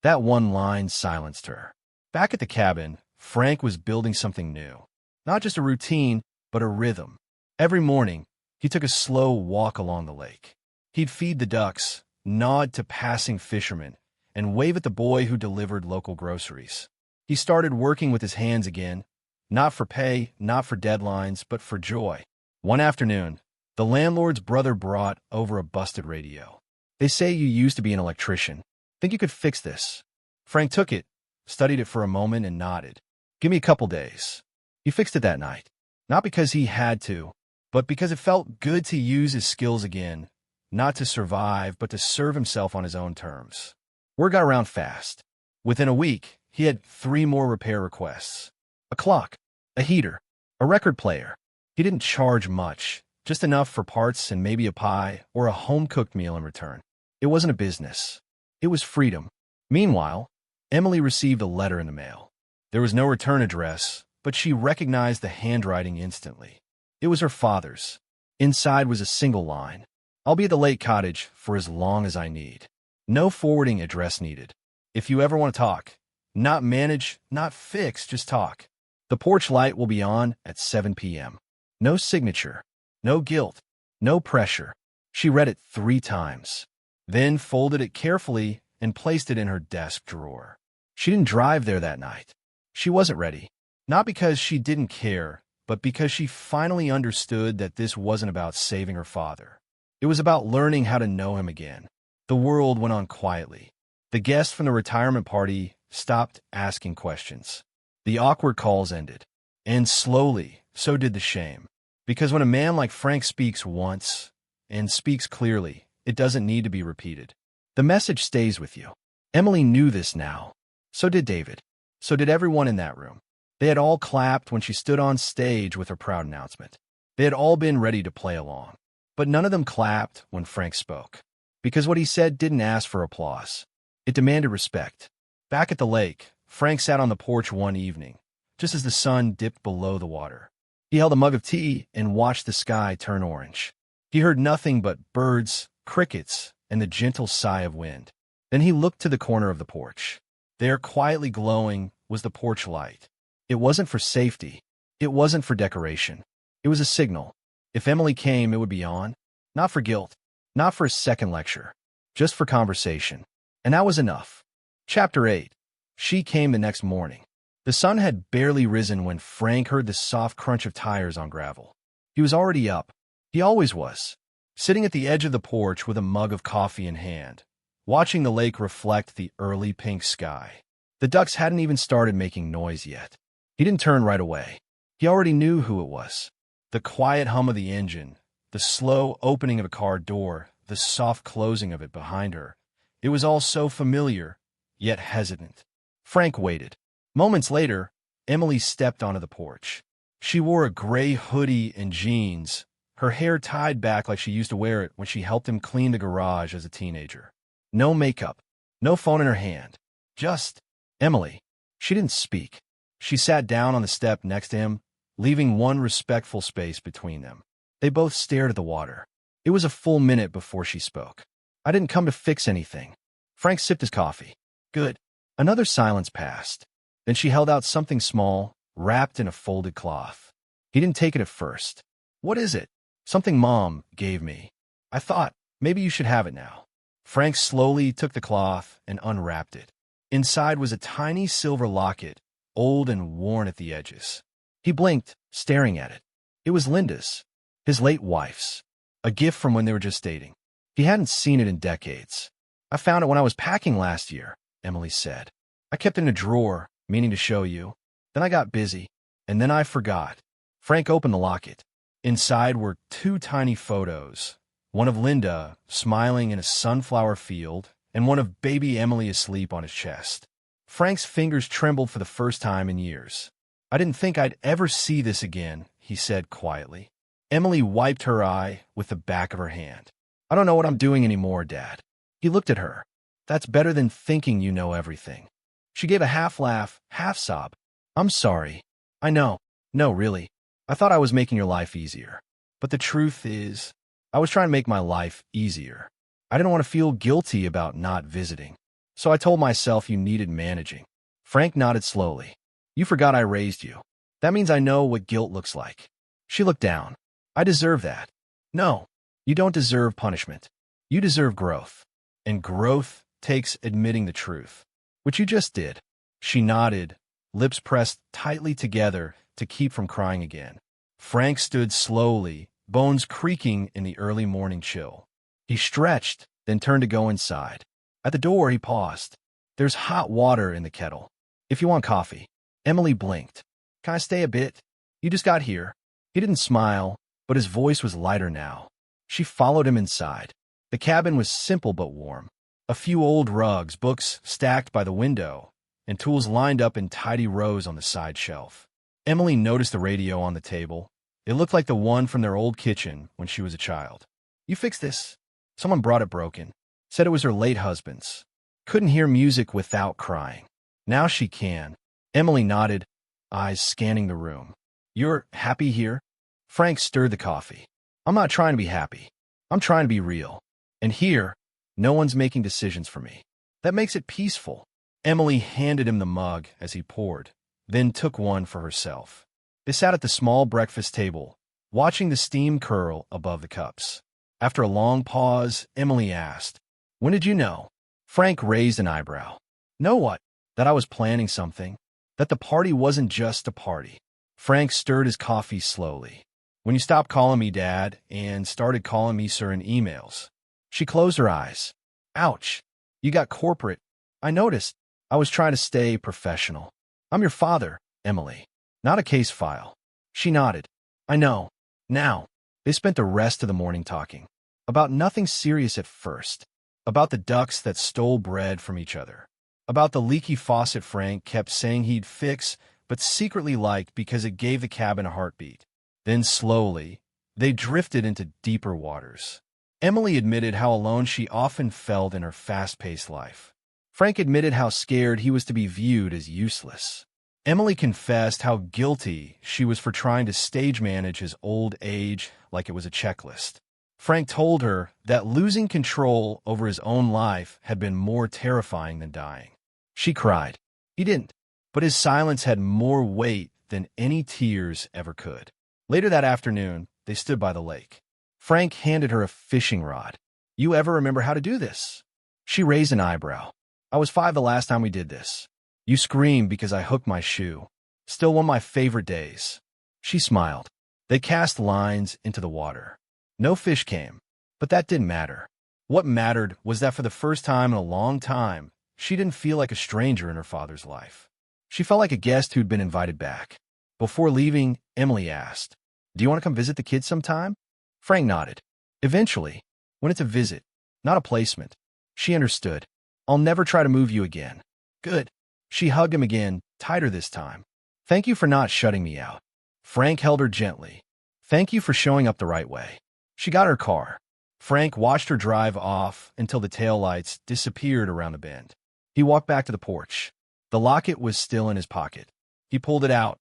That one line silenced her. Back at the cabin, Frank was building something new. Not just a routine, but a rhythm. Every morning, he took a slow walk along the lake. He'd feed the ducks, nod to passing fishermen, and wave at the boy who delivered local groceries. He started working with his hands again, not for pay, not for deadlines, but for joy. One afternoon, the landlord's brother brought over a busted radio. "They say you used to be an electrician. Think you could fix this?" Frank took it, studied it for a moment, and nodded. "Give me a couple days." He fixed it that night, not because he had to, but because it felt good to use his skills again, not to survive, but to serve himself on his own terms. Word got around fast. Within a week, he had 3 more repair requests. A clock, a heater, a record player. He didn't charge much, just enough for parts and maybe a pie or a home-cooked meal in return. It wasn't a business. It was freedom. Meanwhile, Emily received a letter in the mail. There was no return address, but she recognized the handwriting instantly. It was her father's. Inside was a single line. "I'll be at the lake cottage for as long as I need. No forwarding address needed. If you ever want to talk, not manage, not fix, just talk. The porch light will be on at 7 p.m. No signature, no guilt, no pressure." She read it 3 times, then folded it carefully and placed it in her desk drawer. She didn't drive there that night. She wasn't ready. Not because she didn't care, but because she finally understood that this wasn't about saving her father. It was about learning how to know him again. The world went on quietly. The guests from the retirement party stopped asking questions. The awkward calls ended. And slowly, so did the shame. Because when a man like Frank speaks once, and speaks clearly, it doesn't need to be repeated. The message stays with you. Emily knew this now. So did David. So did everyone in that room. They had all clapped when she stood on stage with her proud announcement. They had all been ready to play along. But none of them clapped when Frank spoke, because what he said didn't ask for applause. It demanded respect. Back at the lake, Frank sat on the porch one evening, just as the sun dipped below the water. He held a mug of tea and watched the sky turn orange. He heard nothing but birds, crickets, and the gentle sigh of wind. Then he looked to the corner of the porch. There, quietly glowing, was the porch light. It wasn't for safety. It wasn't for decoration. It was a signal. If Emily came, it would be on. Not for guilt. Not for a second lecture. Just for conversation. And that was enough. Chapter 8. She came the next morning. The sun had barely risen when Frank heard the soft crunch of tires on gravel. He was already up. He always was. Sitting at the edge of the porch with a mug of coffee in hand, watching the lake reflect the early pink sky. The ducks hadn't even started making noise yet. He didn't turn right away. He already knew who it was. The quiet hum of the engine, the slow opening of a car door, the soft closing of it behind her. It was all so familiar, yet hesitant. Frank waited. Moments later, Emily stepped onto the porch. She wore a gray hoodie and jeans, her hair tied back like she used to wear it when she helped him clean the garage as a teenager. No makeup, no phone in her hand. Just Emily. She didn't speak. She sat down on the step next to him, leaving one respectful space between them. They both stared at the water. It was a full minute before she spoke. I didn't come to fix anything. Frank sipped his coffee. Good. Another silence passed. Then she held out something small, wrapped in a folded cloth. He didn't take it at first. What is it? Something Mom gave me. I thought, maybe you should have it now. Frank slowly took the cloth and unwrapped it. Inside was a tiny silver locket, old and worn at the edges. He blinked, staring at it. It was Linda's, his late wife's, a gift from when they were just dating. He hadn't seen it in decades. I found it when I was packing last year, Emily said. I kept it in a drawer, meaning to show you. Then I got busy, and then I forgot. Frank opened the locket. Inside were two tiny photos, one of Linda smiling in a sunflower field, and one of baby Emily asleep on his chest. Frank's fingers trembled for the first time in years. I didn't think I'd ever see this again, he said quietly. Emily wiped her eye with the back of her hand. I don't know what I'm doing anymore, Dad. He looked at her. That's better than thinking you know everything. She gave a half laugh, half sob. I'm sorry. I know. No, really. I thought I was making your life easier. But the truth is, I was trying to make my life easier. I didn't want to feel guilty about not visiting. So I told myself you needed managing. Frank nodded slowly. You forgot I raised you. That means I know what guilt looks like. She looked down. I deserve that. No, you don't deserve punishment. You deserve growth. And growth takes admitting the truth, which you just did. She nodded, lips pressed tightly together to keep from crying again. Frank stood slowly, bones creaking in the early morning chill. He stretched, then turned to go inside. At the door, he paused. There's hot water in the kettle. If you want coffee. Emily blinked. Can I stay a bit? You just got here. He didn't smile, but his voice was lighter now. She followed him inside. The cabin was simple but warm. A few old rugs, books stacked by the window, and tools lined up in tidy rows on the side shelf. Emily noticed the radio on the table. It looked like the one from their old kitchen when she was a child. You fixed this? Someone brought it broken. Said it was her late husband's. Couldn't hear music without crying. Now she can. Emily nodded, eyes scanning the room. You're happy here? Frank stirred the coffee. I'm not trying to be happy. I'm trying to be real. And here, no one's making decisions for me. That makes it peaceful. Emily handed him the mug as he poured, then took one for herself. They sat at the small breakfast table, watching the steam curl above the cups. After a long pause, Emily asked, When did you know? Frank raised an eyebrow. Know what? That I was planning something. That the party wasn't just a party. Frank stirred his coffee slowly. When you stopped calling me Dad and started calling me Sir in emails. She closed her eyes. Ouch. You got corporate. I noticed. I was trying to stay professional. I'm your father, Emily. Not a case file. She nodded. I know. Now. They spent the rest of the morning talking. About nothing serious at first. About the ducks that stole bread from each other. About the leaky faucet Frank kept saying he'd fix, but secretly liked because it gave the cabin a heartbeat. Then slowly, They drifted into deeper waters. Emily admitted how alone she often felt in her fast-paced life. Frank admitted how scared he was to be viewed as useless. Emily confessed how guilty she was for trying to stage manage his old age like it was a checklist. Frank told her that losing control over his own life had been more terrifying than dying. She cried. He didn't, but his silence had more weight than any tears ever could. Later that afternoon, they stood by the lake. Frank handed her a fishing rod. You ever remember how to do this? She raised an eyebrow. I was 5 the last time we did this. You screamed because I hooked my shoe. Still one of my favorite days. She smiled. They cast lines into the water. No fish came, but that didn't matter. What mattered was that for the first time in a long time, she didn't feel like a stranger in her father's life. She felt like a guest who'd been invited back. Before leaving, Emily asked, Do you want to come visit the kids sometime? Frank nodded. Eventually, when it's a visit, not a placement. She understood. I'll never try to move you again. Good. She hugged him again, tighter this time. Thank you for not shutting me out. Frank held her gently. Thank you for showing up the right way. She got her car. Frank watched her drive off until the taillights disappeared around the bend. He walked back to the porch. The locket was still in his pocket. He pulled it out,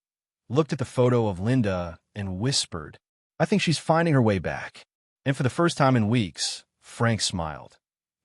looked at the photo of Linda, and whispered, I think she's finding her way back. And for the first time in weeks, Frank smiled.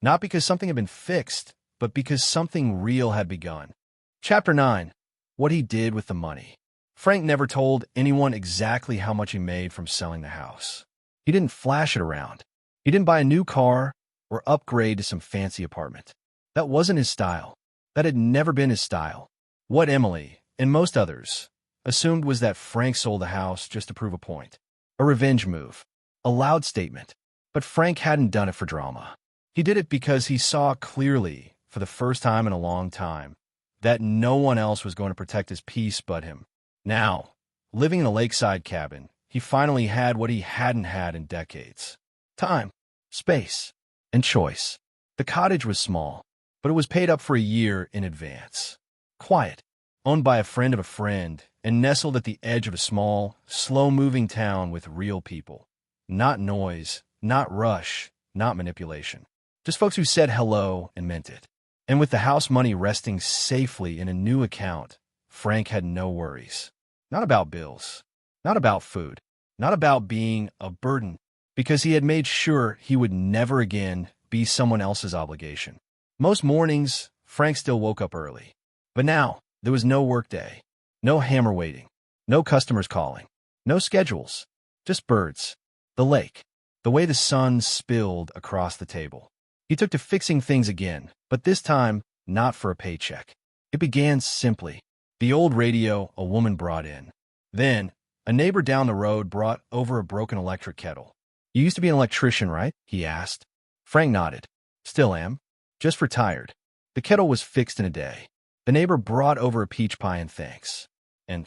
Not because something had been fixed, but because something real had begun. Chapter 9. What he did with the money. Frank never told anyone exactly how much he made from selling the house. He didn't flash it around. He didn't buy a new car or upgrade to some fancy apartment. That wasn't his style. That had never been his style. What Emily, and most others, assumed was that Frank sold the house just to prove a point. A revenge move. A loud statement. But Frank hadn't done it for drama. He did it because he saw clearly, for the first time in a long time, that no one else was going to protect his peace but him. Now, living in a lakeside cabin, he finally had what he hadn't had in decades. Time, space, and choice. The cottage was small, but it was paid up for a year in advance. Quiet, owned by a friend of a friend, and nestled at the edge of a small, slow-moving town with real people. Not noise, not rush, not manipulation. Just folks who said hello and meant it. And with the house money resting safely in a new account, Frank had no worries. Not about bills. Not about food. Not about being a burden. Because he had made sure he would never again be someone else's obligation. Most mornings, Frank still woke up early. But now, there was no workday. No hammer waiting. No customers calling. No schedules. Just birds. The lake. The way the sun spilled across the table. He took to fixing things again, but this time, not for a paycheck. It began simply. The old radio a woman brought in. Then, a neighbor down the road brought over a broken electric kettle. You used to be an electrician, right? He asked. Frank nodded. Still am. Just retired. The kettle was fixed in a day. The neighbor brought over a peach pie in thanks. And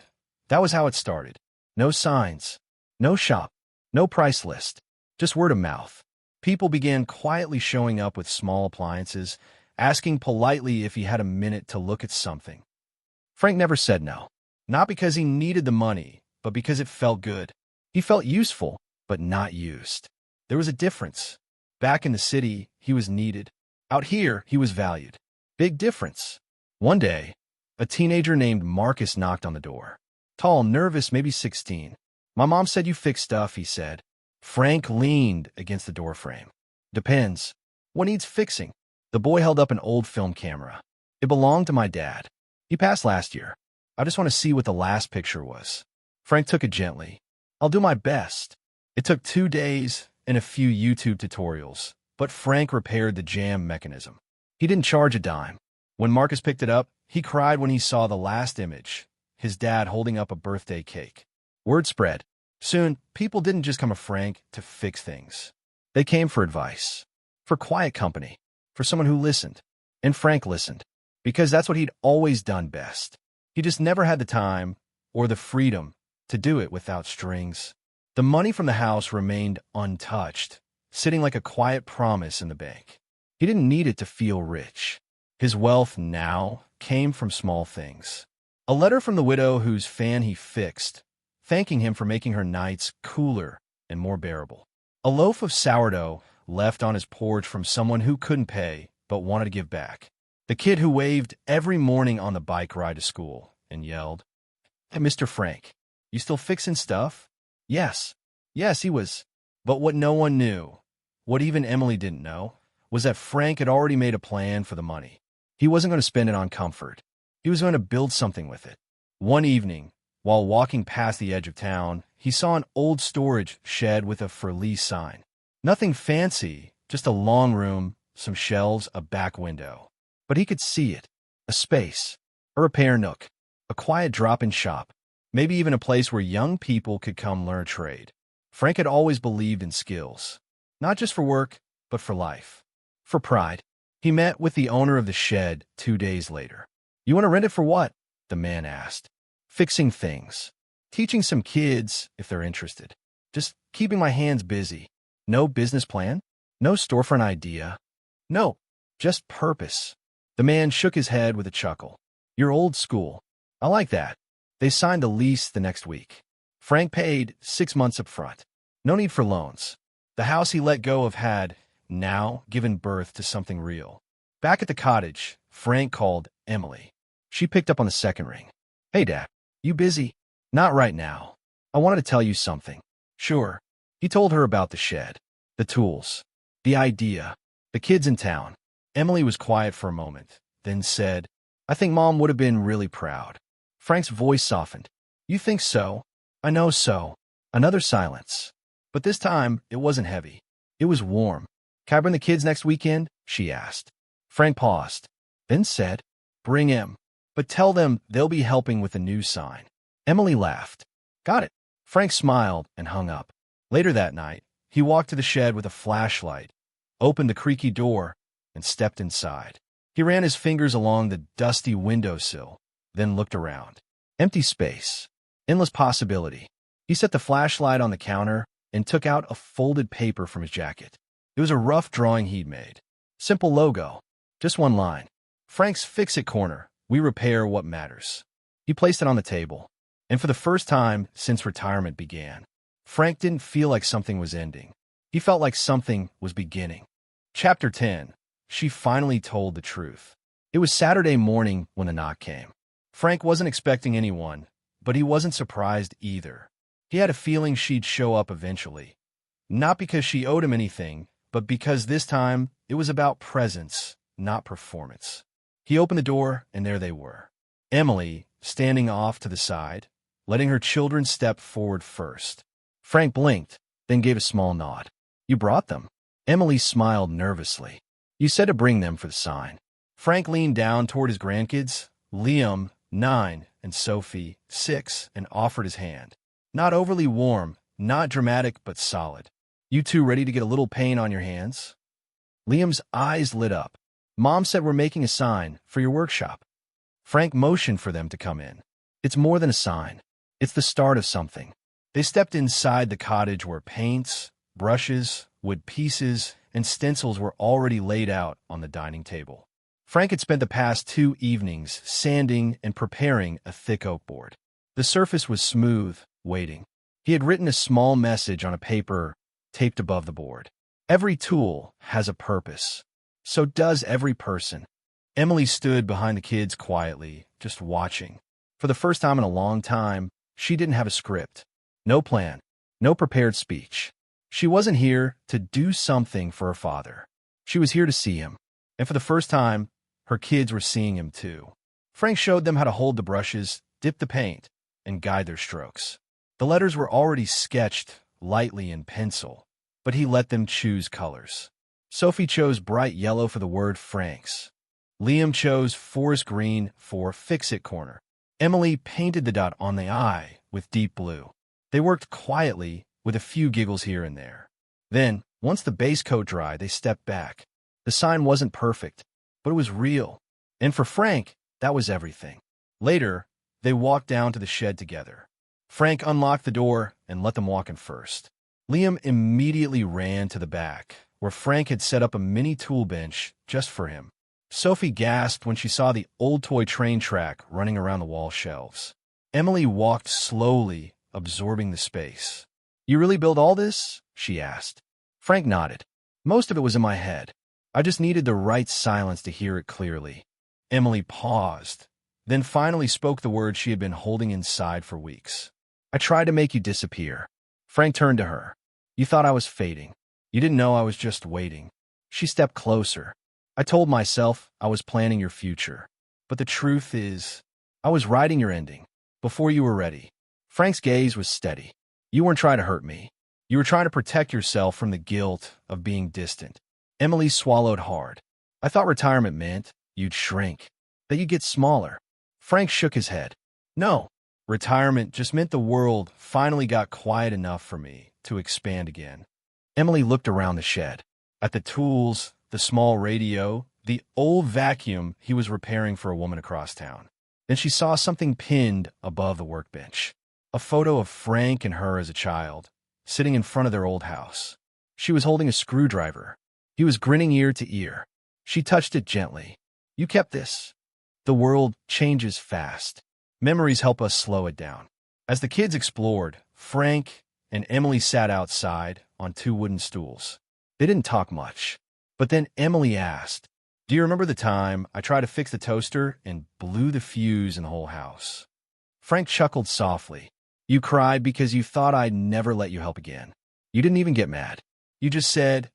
that was how it started. No signs. No shop. No price list. Just word of mouth. People began quietly showing up with small appliances, asking politely if he had a minute to look at something. Frank never said no. Not because he needed the money, but because it felt good. He felt useful, but not used. There was a difference. Back in the city, he was needed. Out here, he was valued. Big difference. One day, a teenager named Marcus knocked on the door. Tall, nervous, maybe 16. My mom said you fix stuff, he said. Frank leaned against the doorframe. Depends. What needs fixing? The boy held up an old film camera. It belonged to my dad. He passed last year. I just want to see what the last picture was. Frank took it gently. I'll do my best. It took 2 days and a few YouTube tutorials, but Frank repaired the jam mechanism. He didn't charge a dime. When Marcus picked it up, he cried when he saw the last image, his dad holding up a birthday cake. Word spread. Soon, people didn't just come to Frank to fix things. They came for advice, for quiet company, for someone who listened. And Frank listened, because that's what he'd always done best. He just never had the time or the freedom to do it without strings. The money from the house remained untouched, sitting like a quiet promise in the bank. He didn't need it to feel rich. His wealth now came from small things. A letter from the widow whose fan he fixed, thanking him for making her nights cooler and more bearable. A loaf of sourdough left on his porch from someone who couldn't pay but wanted to give back. The kid who waved every morning on the bike ride to school and yelled, "Hey, Mr. Frank, you still fixing stuff?" Yes. Yes, he was. But what no one knew, what even Emily didn't know, was that Frank had already made a plan for the money. He wasn't going to spend it on comfort. He was going to build something with it. One evening, while walking past the edge of town, he saw an old storage shed with a for lease sign. Nothing fancy, just a long room, some shelves, a back window. But he could see it. A space. A repair nook. A quiet drop-in shop. Maybe even a place where young people could come learn a trade. Frank had always believed in skills. Not just for work, but for life. For pride. He met with the owner of the shed 2 days later. "You want to rent it for what?" the man asked. "Fixing things. Teaching some kids, if they're interested. Just keeping my hands busy. No business plan? No storefront idea? No, just purpose." The man shook his head with a chuckle. "You're old school. I like that." They signed the lease the next week. Frank paid 6 months up front. No need for loans. The house he let go of had, now, given birth to something real. Back at the cottage, Frank called Emily. She picked up on the second ring. "Hey, Dad, you busy?" "Not right now. I wanted to tell you something." "Sure." He told her about the shed, the tools, the idea, the kids in town. Emily was quiet for a moment, then said, "I think Mom would have been really proud." Frank's voice softened. "You think so? I know so." Another silence. But this time, it wasn't heavy. It was warm. "Can I bring the kids next weekend?" she asked. Frank paused, then said, "Bring him. But tell them they'll be helping with the new sign." Emily laughed. "Got it." Frank smiled and hung up. Later that night, he walked to the shed with a flashlight, opened the creaky door, and stepped inside. He ran his fingers along the dusty windowsill, then looked around. Empty space. Endless possibility. He set the flashlight on the counter and took out a folded paper from his jacket. It was a rough drawing he'd made. Simple logo. Just one line. "Frank's Fix-It Corner. We repair what matters." He placed it on the table. And for the first time since retirement began, Frank didn't feel like something was ending. He felt like something was beginning. Chapter 10. She finally told the truth. It was Saturday morning when the knock came. Frank wasn't expecting anyone, but he wasn't surprised either. He had a feeling she'd show up eventually. Not because she owed him anything, but because this time it was about presence, not performance. He opened the door, and there they were. Emily, standing off to the side, letting her children step forward first. Frank blinked, then gave a small nod. "You brought them?" Emily smiled nervously. "You said to bring them for the sign." Frank leaned down toward his grandkids, Liam, 9, and Sophie, 6, and offered his hand. Not overly warm, not dramatic, but solid. "You two ready to get a little paint on your hands?" Liam's eyes lit up. "Mom said we're making a sign for your workshop." Frank motioned for them to come in. "It's more than a sign. It's the start of something." They stepped inside the cottage where paints, brushes, wood pieces, and stencils were already laid out on the dining table. Frank had spent the past 2 evenings sanding and preparing a thick oak board. The surface was smooth, waiting. He had written a small message on a paper taped above the board. Every tool has a purpose. So does every person. Emily stood behind the kids quietly, just watching. For the first time in a long time, she didn't have a script. No plan. No prepared speech. She wasn't here to do something for her father. She was here to see him. And for the first time, her kids were seeing him too. Frank showed them how to hold the brushes, dip the paint, and guide their strokes. The letters were already sketched lightly in pencil, but he let them choose colors. Sophie chose bright yellow for the word Frank's. Liam chose forest green for Fix-It Corner. Emily painted the dot on the I with deep blue. They worked quietly, with a few giggles here and there. Then, once the base coat dried, they stepped back. The sign wasn't perfect, but it was real. And for Frank, that was everything. Later, they walked down to the shed together. Frank unlocked the door and let them walk in first. Liam immediately ran to the back, where Frank had set up a mini tool bench just for him. Sophie gasped when she saw the old toy train track running around the wall shelves. Emily walked slowly, absorbing the space. You really built all this? She asked. Frank nodded. Most of it was in my head. I just needed the right silence to hear it clearly. Emily paused, then finally spoke the words she had been holding inside for weeks. I tried to make you disappear. Frank turned to her. You thought I was fading. You didn't know I was just waiting. She stepped closer. I told myself I was planning your future. But the truth is, I was writing your ending, before you were ready. Frank's gaze was steady. You weren't trying to hurt me. You were trying to protect yourself from the guilt of being distant. Emily swallowed hard. I thought retirement meant you'd shrink, that you'd get smaller. Frank shook his head. No, retirement just meant the world finally got quiet enough for me to expand again. Emily looked around the shed, at the tools, the small radio, the old vacuum he was repairing for a woman across town. Then she saw something pinned above the workbench. A photo of Frank and her as a child, sitting in front of their old house. She was holding a screwdriver. He was grinning ear to ear. She touched it gently. You kept this. The world changes fast. Memories help us slow it down. As the kids explored, Frank and Emily sat outside on 2 wooden stools. They didn't talk much. But then Emily asked, do you remember the time I tried to fix the toaster and blew the fuse in the whole house? Frank chuckled softly. You cried because you thought I'd never let you help again. You didn't even get mad. You just said,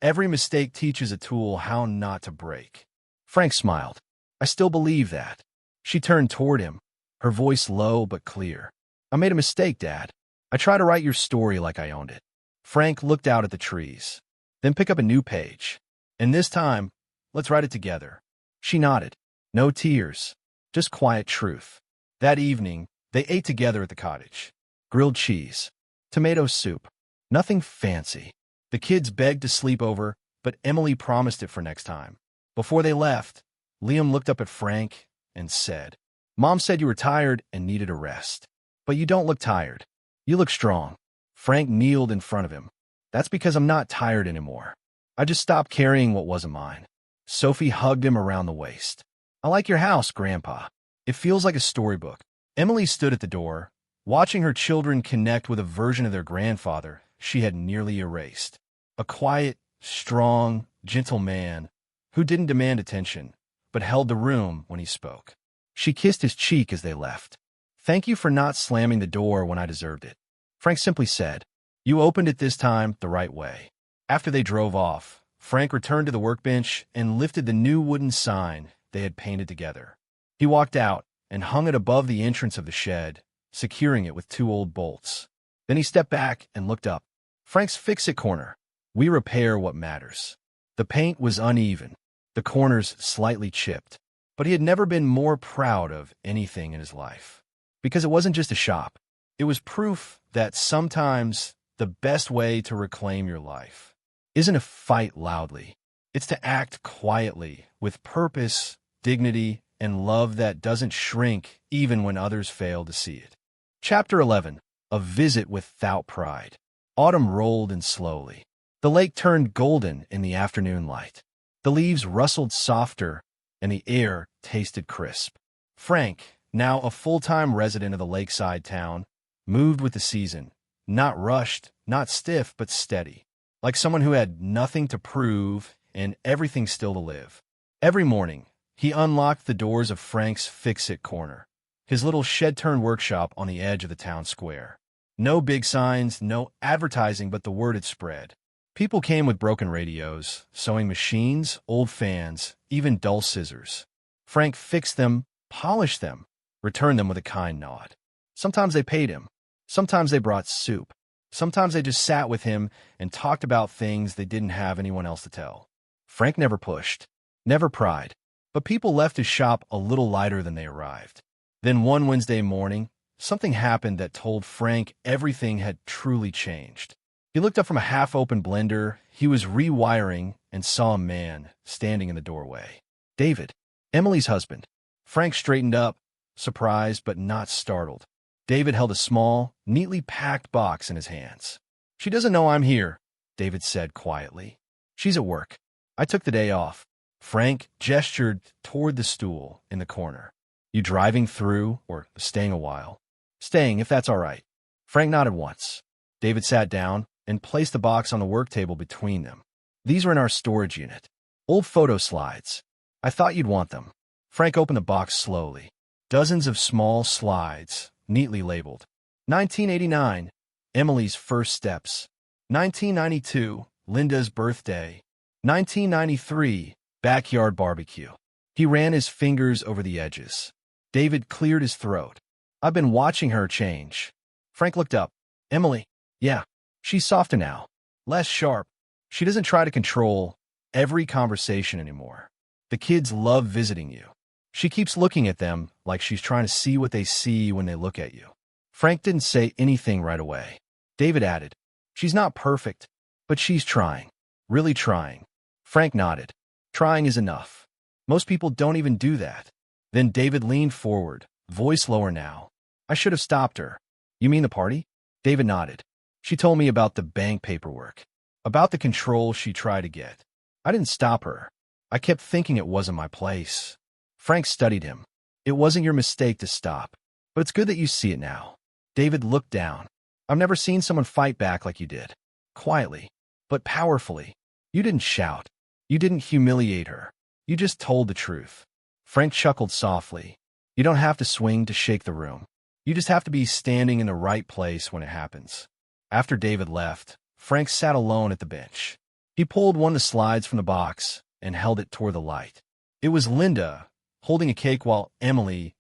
every mistake teaches a tool how not to break. Frank smiled. I still believe that. She turned toward him, her voice low but clear. I made a mistake, Dad. I tried to write your story like I owned it. Frank looked out at the trees, then pick up a new page. And this time, let's write it together. She nodded. No tears, just quiet truth. That evening, they ate together at the cottage. Grilled cheese, tomato soup, nothing fancy. The kids begged to sleep over, but Emily promised it for next time. Before they left, Liam looked up at Frank and said, Mom said you were tired and needed a rest. But you don't look tired. You look strong. Frank kneeled in front of him. That's because I'm not tired anymore. I just stopped carrying what wasn't mine. Sophie hugged him around the waist. I like your house, Grandpa. It feels like a storybook. Emily stood at the door, watching her children connect with a version of their grandfather she had nearly erased. A quiet, strong, gentle man who didn't demand attention, but held the room when he spoke. She kissed his cheek as they left. Thank you for not slamming the door when I deserved it. Frank simply said, you opened it this time the right way. After they drove off, Frank returned to the workbench and lifted the new wooden sign they had painted together. He walked out and hung it above the entrance of the shed, securing it with 2 old bolts. Then he stepped back and looked up. Frank's fix-it corner. We repair what matters. The paint was uneven, the corners slightly chipped, but he had never been more proud of anything in his life. Because it wasn't just a shop. It was proof that sometimes the best way to reclaim your life isn't to fight loudly. It's to act quietly, with purpose, dignity, and love that doesn't shrink even when others fail to see it. Chapter 11. A Visit Without Pride. Autumn rolled in slowly. The lake turned golden in the afternoon light. The leaves rustled softer, and the air tasted crisp. Frank, now a full-time resident of the lakeside town, moved with the season, not rushed, not stiff, but steady, like someone who had nothing to prove and everything still to live. Every morning, he unlocked the doors of Frank's Fix-It Corner, his little shed-turned workshop on the edge of the town square. No big signs, no advertising, but the word had spread. People came with broken radios, sewing machines, old fans, even dull scissors. Frank fixed them, polished them, returned them with a kind nod. Sometimes they paid him. Sometimes they brought soup. Sometimes they just sat with him and talked about things they didn't have anyone else to tell. Frank never pushed, never pried, but people left his shop a little lighter than they arrived. Then one Wednesday morning, something happened that told Frank everything had truly changed. He looked up from a half-open blender he was rewiring and saw a man standing in the doorway. David, Emily's husband. Frank straightened up, surprised but not startled. David held a small, neatly packed box in his hands. She doesn't know I'm here, David said quietly. She's at work. I took the day off. Frank gestured toward the stool in the corner. You driving through or staying a while? Staying, if that's all right. Frank nodded once. David sat down and placed the box on the work table between them. These are in our storage unit. Old photo slides. I thought you'd want them. Frank opened the box slowly. Dozens of small slides, neatly labeled. 1989, Emily's first steps. 1992, Linda's birthday. 1993, backyard barbecue. He ran his fingers over the edges. David cleared his throat. I've been watching her change. Frank looked up. Emily, yeah, she's softer now. Less sharp. She doesn't try to control every conversation anymore. The kids love visiting you. She keeps looking at them like she's trying to see what they see when they look at you. Frank didn't say anything right away. David added, she's not perfect, but she's trying. Really trying. Frank nodded. Trying is enough. Most people don't even do that. Then David leaned forward, voice lower now. I should have stopped her. You mean the party? David nodded. She told me about the bank paperwork, about the control she tried to get. I didn't stop her. I kept thinking it wasn't my place. Frank studied him. It wasn't your mistake to stop, but it's good that you see it now. David looked down. I've never seen someone fight back like you did. Quietly, but powerfully. You didn't shout. You didn't humiliate her. You just told the truth. Frank chuckled softly. You don't have to swing to shake the room. You just have to be standing in the right place when it happens. After David left, Frank sat alone at the bench. He pulled one of the slides from the box and held it toward the light. It was Linda, holding a cake while Emily,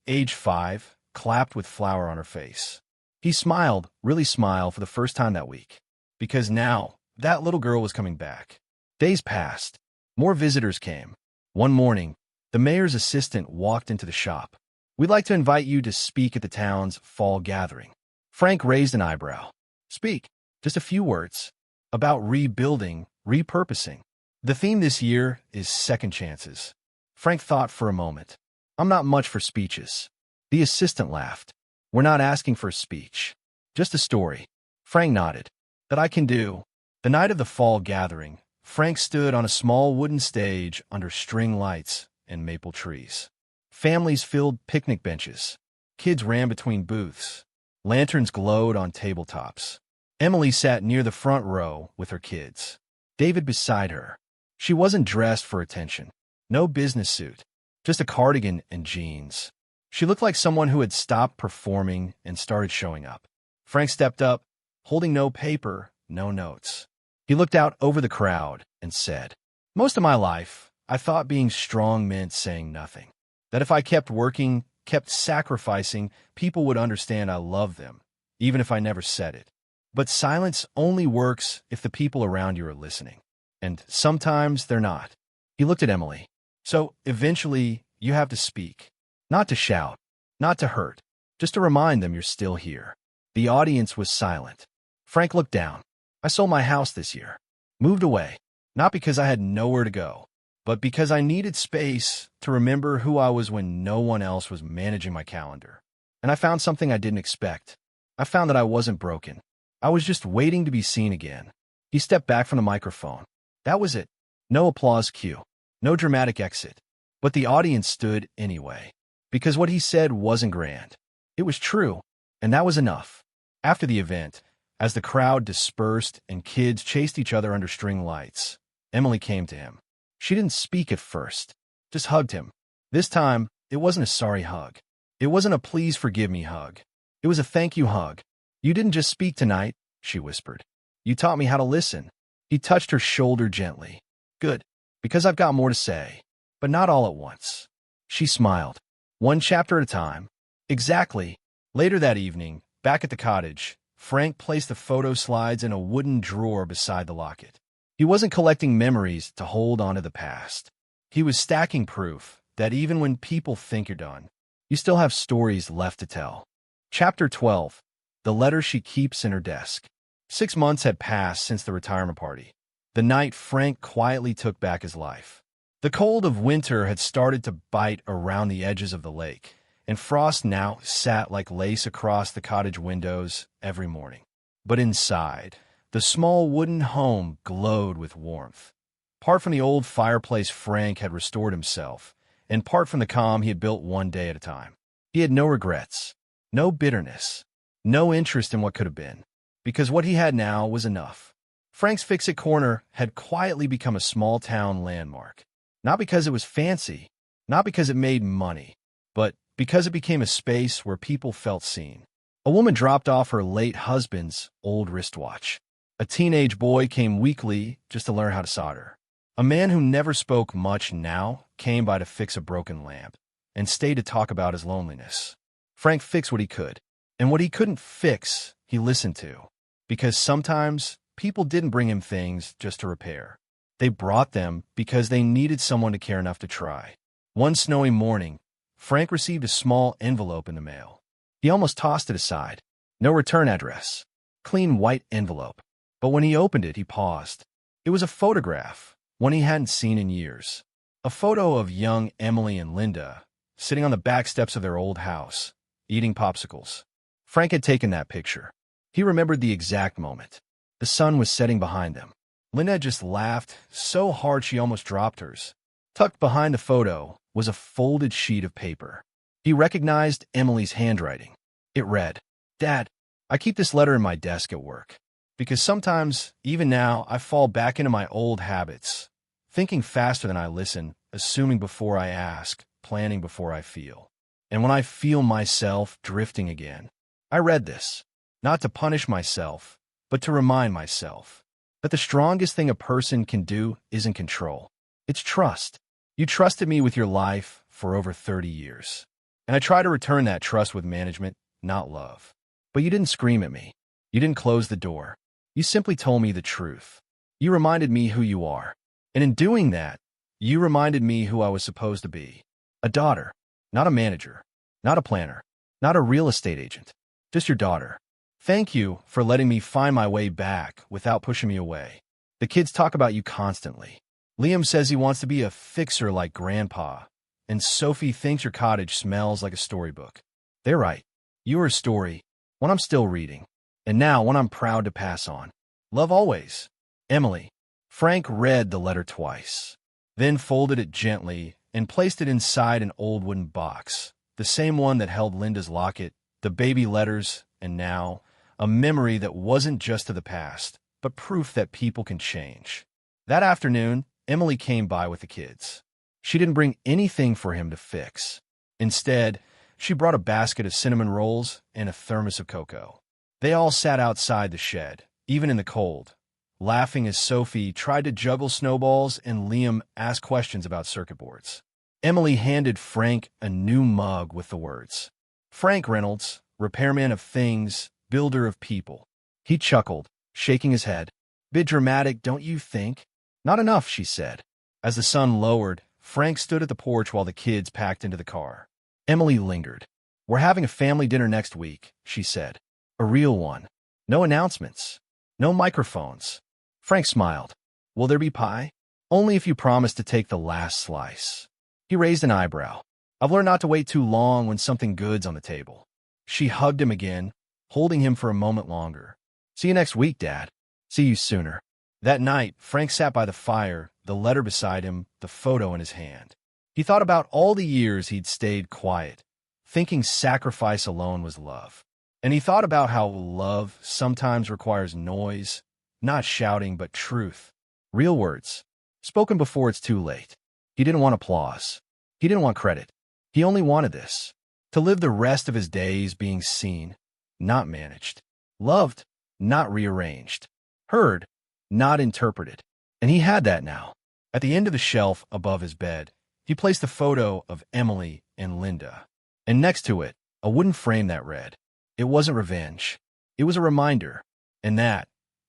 age 5, clapped with flour on her face. He smiled, really smiled for the first time that week. Because now, that little girl was coming back. Days passed. More visitors came. One morning, the mayor's assistant walked into the shop. We'd like to invite you to speak at the town's fall gathering. Frank raised an eyebrow. Speak. Just a few words. About rebuilding, repurposing. The theme this year is second chances. Frank thought for a moment. I'm not much for speeches. The assistant laughed. We're not asking for a speech. Just a story. Frank nodded. That I can do. The night of the fall gathering, Frank stood on a small wooden stage under string lights and maple trees. Families filled picnic benches. Kids ran between booths. Lanterns glowed on tabletops. Emily sat near the front row with her kids. David beside her. She wasn't dressed for attention. No business suit. Just a cardigan and jeans. She looked like someone who had stopped performing and started showing up. Frank stepped up, holding no paper, no notes. He looked out over the crowd and said, most of my life, I thought being strong meant saying nothing. That if I kept working, kept sacrificing, people would understand I loved them, even if I never said it. But silence only works if the people around you are listening. And sometimes they're not. He looked at Emily. So, eventually, you have to speak. Not to shout, not to hurt, just to remind them you're still here. The audience was silent. Frank looked down. I sold my house this year. Moved away. Not because I had nowhere to go, but because I needed space to remember who I was when no one else was managing my calendar. And I found something I didn't expect. I found that I wasn't broken. I was just waiting to be seen again. He stepped back from the microphone. That was it. No applause cue. No dramatic exit. But the audience stood anyway. Because what he said wasn't grand. It was true, and that was enough. After the event, as the crowd dispersed and kids chased each other under string lights, Emily came to him. She didn't speak at first, just hugged him. This time, it wasn't a sorry hug. It wasn't a please forgive me hug. It was a thank you hug. You didn't just speak tonight, she whispered. You taught me how to listen. He touched her shoulder gently. Good, because I've got more to say, but not all at once. She smiled. One chapter at a time. Exactly. Later that evening, back at the cottage, Frank placed the photo slides in a wooden drawer beside the locket. He wasn't collecting memories to hold onto the past. He was stacking proof that even when people think you're done, you still have stories left to tell. Chapter 12. The letter she keeps in her desk. 6 months had passed since the retirement party, the night Frank quietly took back his life. The cold of winter had started to bite around the edges of the lake, and frost now sat like lace across the cottage windows every morning. But inside, the small wooden home glowed with warmth. Part from the old fireplace Frank had restored himself, and part from the calm he had built one day at a time. He had no regrets, no bitterness, no interest in what could have been. because what he had now was enough. Frank's Fix-It Corner had quietly become a small-town landmark. Not because it was fancy, not because it made money, but because it became a space where people felt seen. A woman dropped off her late husband's old wristwatch. A teenage boy came weekly just to learn how to solder. A man who never spoke much now came by to fix a broken lamp and stayed to talk about his loneliness. Frank fixed what he could, and what he couldn't fix, he listened to. Because sometimes people didn't bring him things just to repair. They brought them because they needed someone to care enough to try. One snowy morning, Frank received a small envelope in the mail. He almost tossed it aside. No return address. Clean white envelope. But when he opened it, he paused. It was a photograph, one he hadn't seen in years. A photo of young Emily and Linda sitting on the back steps of their old house, eating popsicles. Frank had taken that picture. He remembered the exact moment. The sun was setting behind them. Linda had just laughed so hard she almost dropped hers. Tucked behind the photo was a folded sheet of paper. He recognized Emily's handwriting. It read, "Dad, I keep this letter in my desk at work. Because sometimes, even now, I fall back into my old habits, thinking faster than I listen, assuming before I ask, planning before I feel. And when I feel myself drifting again, I read this, not to punish myself, but to remind myself that the strongest thing a person can do isn't control. It's trust. You trusted me with your life for over 30 years. And I try to return that trust with management, not love. But you didn't scream at me. You didn't close the door. You simply told me the truth. You reminded me who you are. And in doing that, you reminded me who I was supposed to be. A daughter, not a manager, not a planner, not a real estate agent, just your daughter. Thank you for letting me find my way back without pushing me away. The kids talk about you constantly. Liam says he wants to be a fixer like Grandpa, and Sophie thinks your cottage smells like a storybook. They're right. You are a story, one I'm still reading, and now one I'm proud to pass on. Love always. Emily. Frank read the letter twice, then folded it gently and placed it inside an old wooden box, the same one that held Linda's locket, the baby letters, and now, a memory that wasn't just of the past, but proof that people can change. That afternoon, Emily came by with the kids. She didn't bring anything for him to fix. Instead, she brought a basket of cinnamon rolls and a thermos of cocoa. They all sat outside the shed, even in the cold, laughing as Sophie tried to juggle snowballs and Liam asked questions about circuit boards. Emily handed Frank a new mug with the words, "Frank Reynolds, repairman of things, builder of people." He chuckled, shaking his head. "Bit dramatic, don't you think?" "Not enough," she said. As the sun lowered, Frank stood at the porch while the kids packed into the car. Emily lingered. "We're having a family dinner next week," she said. "A real one. No announcements. No microphones." Frank smiled. "Will there be pie?" "Only if you promise to take the last slice." He raised an eyebrow. "I've learned not to wait too long when something good's on the table." She hugged him again, holding him for a moment longer. "See you next week, Dad." "See you sooner." That night, Frank sat by the fire, the letter beside him, the photo in his hand. He thought about all the years he'd stayed quiet, thinking sacrifice alone was love. And he thought about how love sometimes requires noise, not shouting, but truth. Real words, spoken before it's too late. He didn't want applause. He didn't want credit. He only wanted this, to live the rest of his days being seen, not managed. Loved, not rearranged. Heard, not interpreted. And he had that now. At the end of the shelf above his bed, he placed a photo of Emily and Linda. And next to it, a wooden frame that read, "It wasn't revenge. It was a reminder." And that,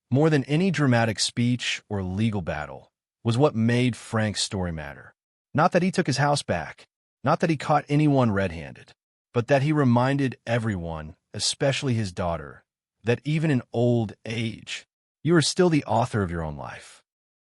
more than any dramatic speech or legal battle, was what made Frank's story matter. Not that he took his house back, not that he caught anyone red-handed, but that he reminded everyone, especially his daughter, that even in old age, you are still the author of your own life.